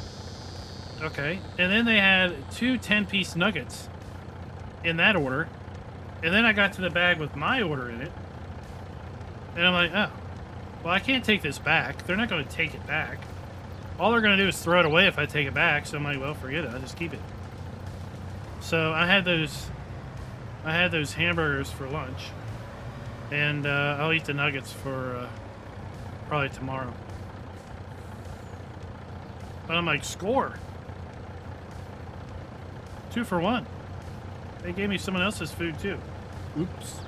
Okay, and then they had 2 10-piece nuggets in that order, and then I got to the bag with my order in it, and I'm like, oh, well, I can't take this back. They're not going to take it back. All they're going to do is throw it away if I take it back, so I'm like, well, forget it. I'll just keep it. So I had those hamburgers for lunch, and I'll eat the nuggets for probably tomorrow. But I'm like, score. 2 for 1. They gave me someone else's food too. Oops.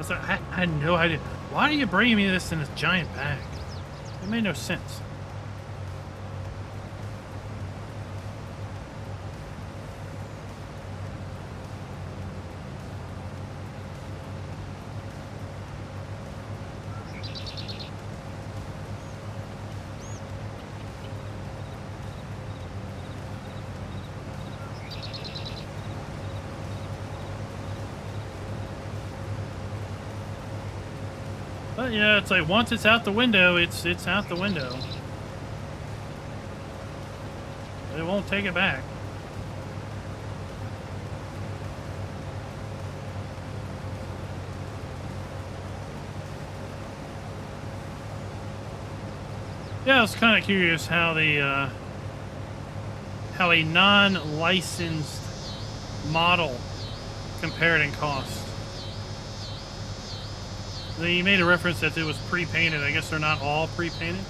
I had no idea. Why are you bringing me this in a giant bag? It made no sense. But yeah, it's like once it's out the window, it's out the window. They won't take it back. Yeah, I was kind of curious how the how a non-licensed model compared in cost. They made a reference that it was pre-painted. I guess they're not all pre-painted.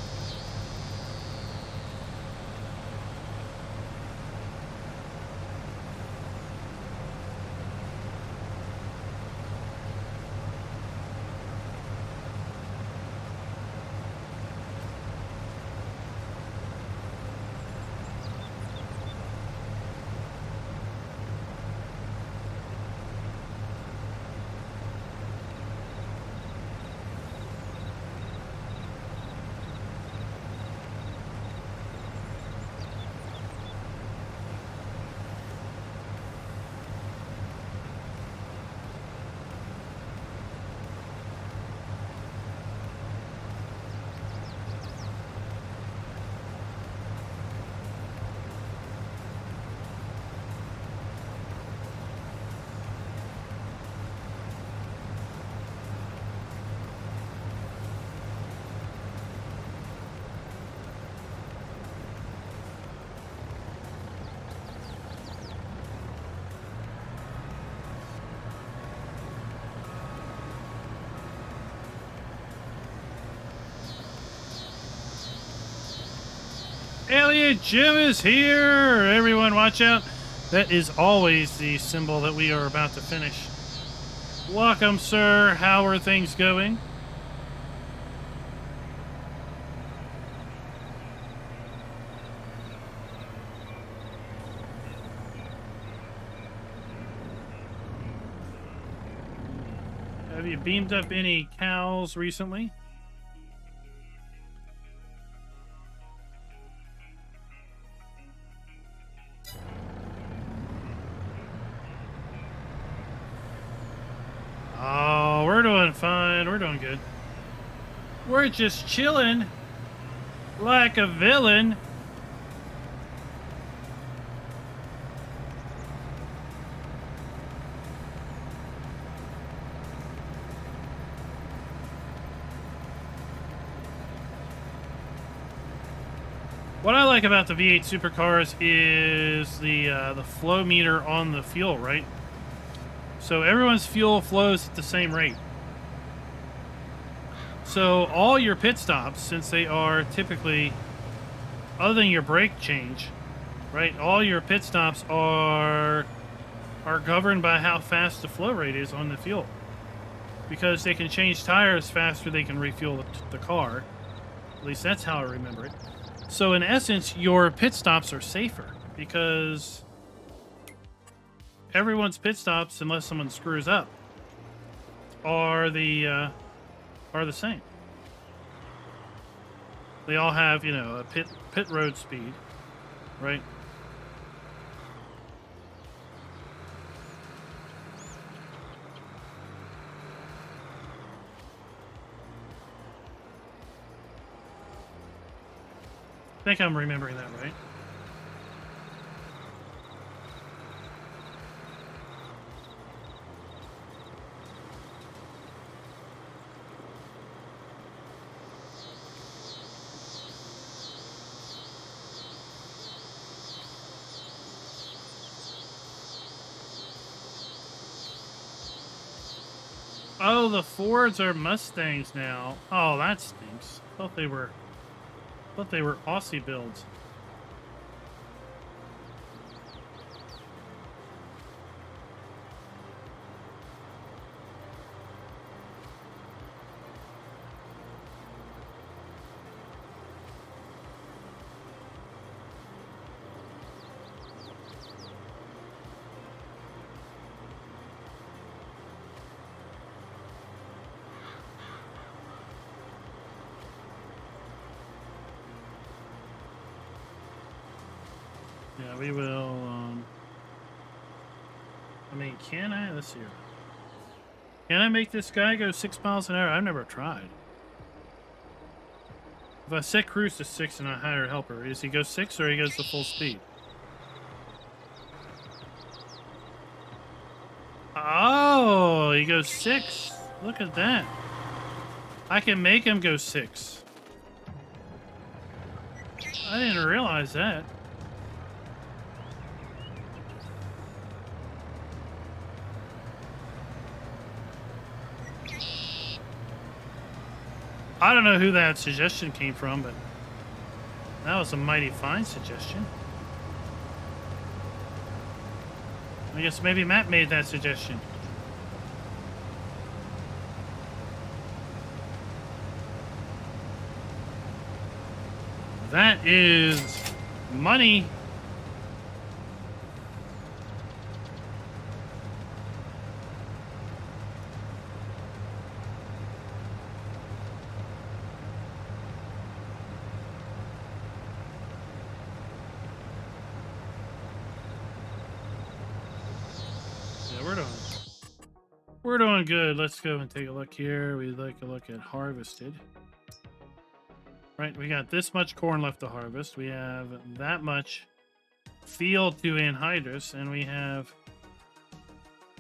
Elliot Jim is here! Everyone watch out. That is always the symbol that we are about to finish. Welcome, sir. How are things going? Have you beamed up any cows recently? Oh, we're doing fine. We're doing good. We're just chilling like a villain. What I like about the V8 supercars is the flow meter on the fuel, right? So everyone's fuel flows at the same rate. So all your pit stops, since they are typically, other than your brake change, right? All your pit stops are governed by how fast the flow rate is on the fuel. Because they can change tires faster, they can refuel the car. At least that's how I remember it. So in essence, your pit stops are safer because everyone's pit stops, unless someone screws up, are the same. They all have, you know, a pit road speed, right? I think I'm remembering that right. Oh, the Fords are Mustangs now. Oh, that stinks. Thought they were Aussie builds. Yeah, we will, I mean, can I? Let's see here. Can I make this guy go 6 miles an hour? I've never tried. If I set cruise to 6 and I hire a helper, does he go 6 or he goes to full speed? Oh, he goes 6. Look at that. I can make him go 6. I didn't realize that. I don't know who that suggestion came from, but that was a mighty fine suggestion. I guess maybe Matt made that suggestion. That is money. We're doing good. Let's go and take a look here. We'd like a look at harvested. Right, we got this much corn left to harvest. We have that much field to anhydrous, and we have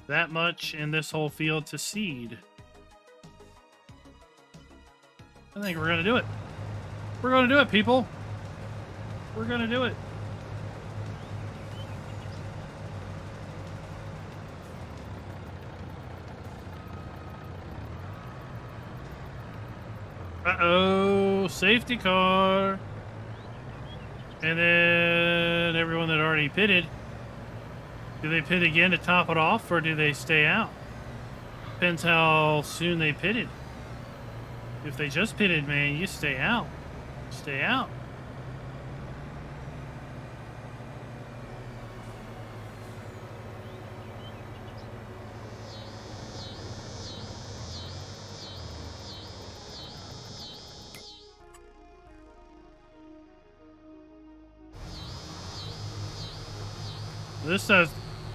that much in this whole field to seed. I think we're gonna do it. We're gonna do it, people. We're gonna do it. Uh-oh, safety car. And then everyone that already pitted, do they pit again to top it off, or do they stay out? Depends how soon they pitted. If they just pitted, man, you stay out. Stay out.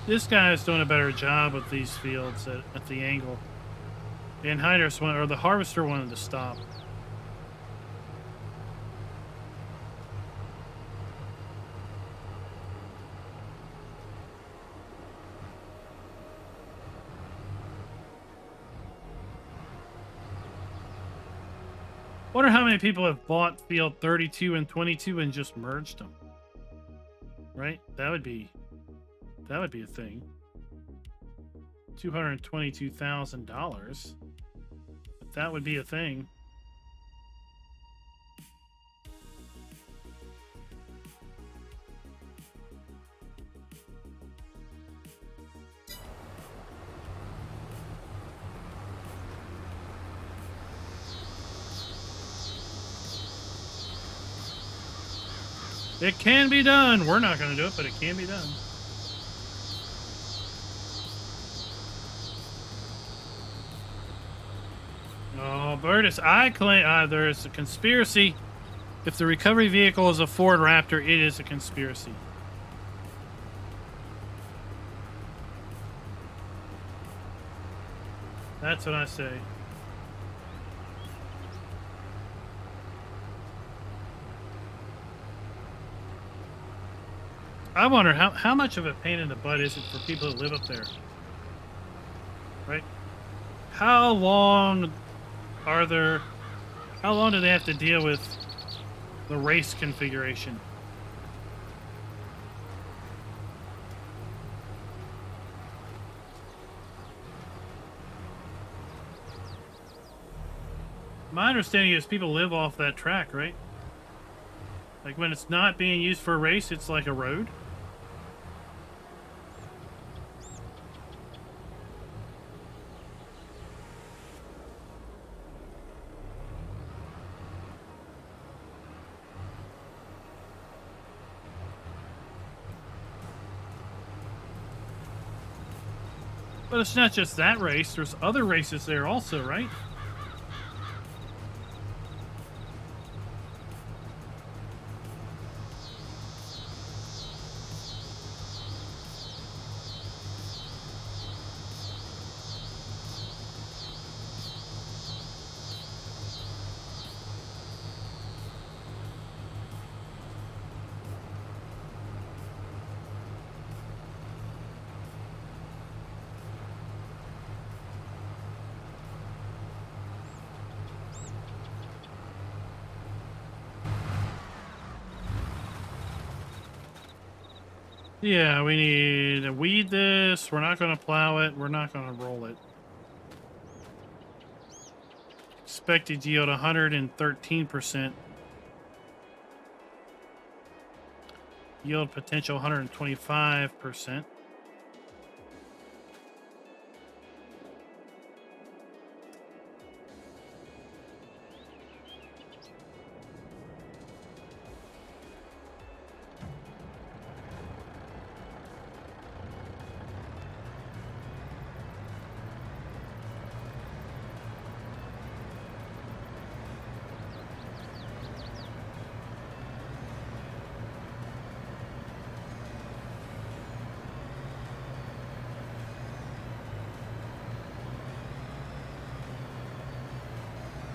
This guy is doing a better job with these fields at the angle. The anhydrous one, or the harvester, wanted to stop. Wonder how many people have bought field 32 and 22 and just merged them. Right? That would be a thing. $222,000. That would be a thing. It can be done. We're not going to do it, but it can be done. Oh, Burtis, I claim there is a conspiracy. If the recovery vehicle is a Ford Raptor, it is a conspiracy. That's what I say. I wonder how much of a pain in the butt is it for people that live up there? Right? How long do they have to deal with the race configuration? My understanding is people live off that track, right? Like when it's not being used for a race, it's like a road. But it's not just that race. There's other races there also, right? Yeah, we need to weed this. We're not going to plow it. We're not going to roll it. Expected yield 113%. Yield potential 125%.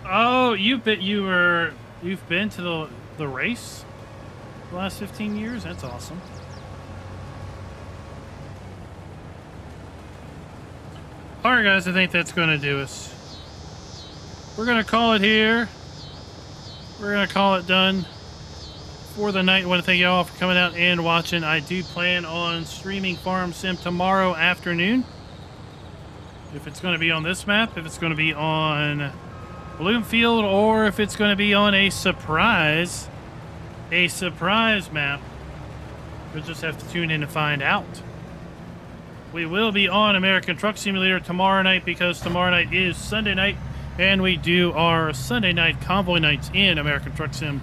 Oh, you've been to the race the last 15 years? That's awesome. All right, guys, I think that's going to do us. We're going to call it here. We're going to call it done for the night. I want to thank you all for coming out and watching. I do plan on streaming Farm Sim tomorrow afternoon. If it's going to be on this map, if it's going to be on Bloomfield, or if it's going to be on a surprise map. You'll just have to tune in to find out. We will be on American Truck Simulator tomorrow night, because tomorrow night is Sunday night, and we do our Sunday night convoy nights in American Truck Sim.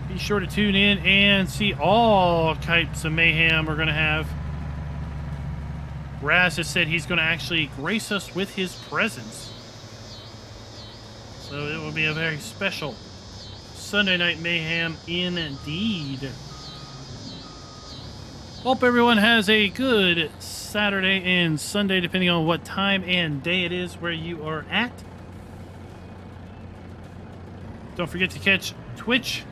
Be sure to tune in and see all types of mayhem we're going to have. Raz has said he's going to actually grace us with his presence. So it will be a very special Sunday night mayhem indeed. Hope everyone has a good Saturday and Sunday, depending on what time and day it is where you are at. Don't forget to catch Twitch.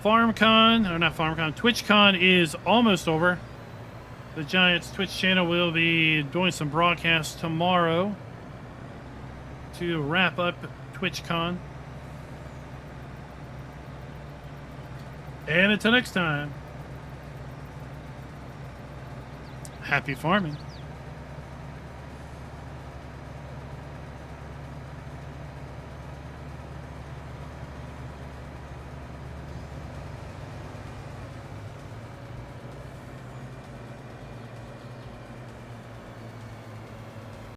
FarmCon, or not FarmCon, TwitchCon is almost over. The Giants Twitch channel will be doing some broadcasts tomorrow to wrap up TwitchCon. And until next time, happy farming.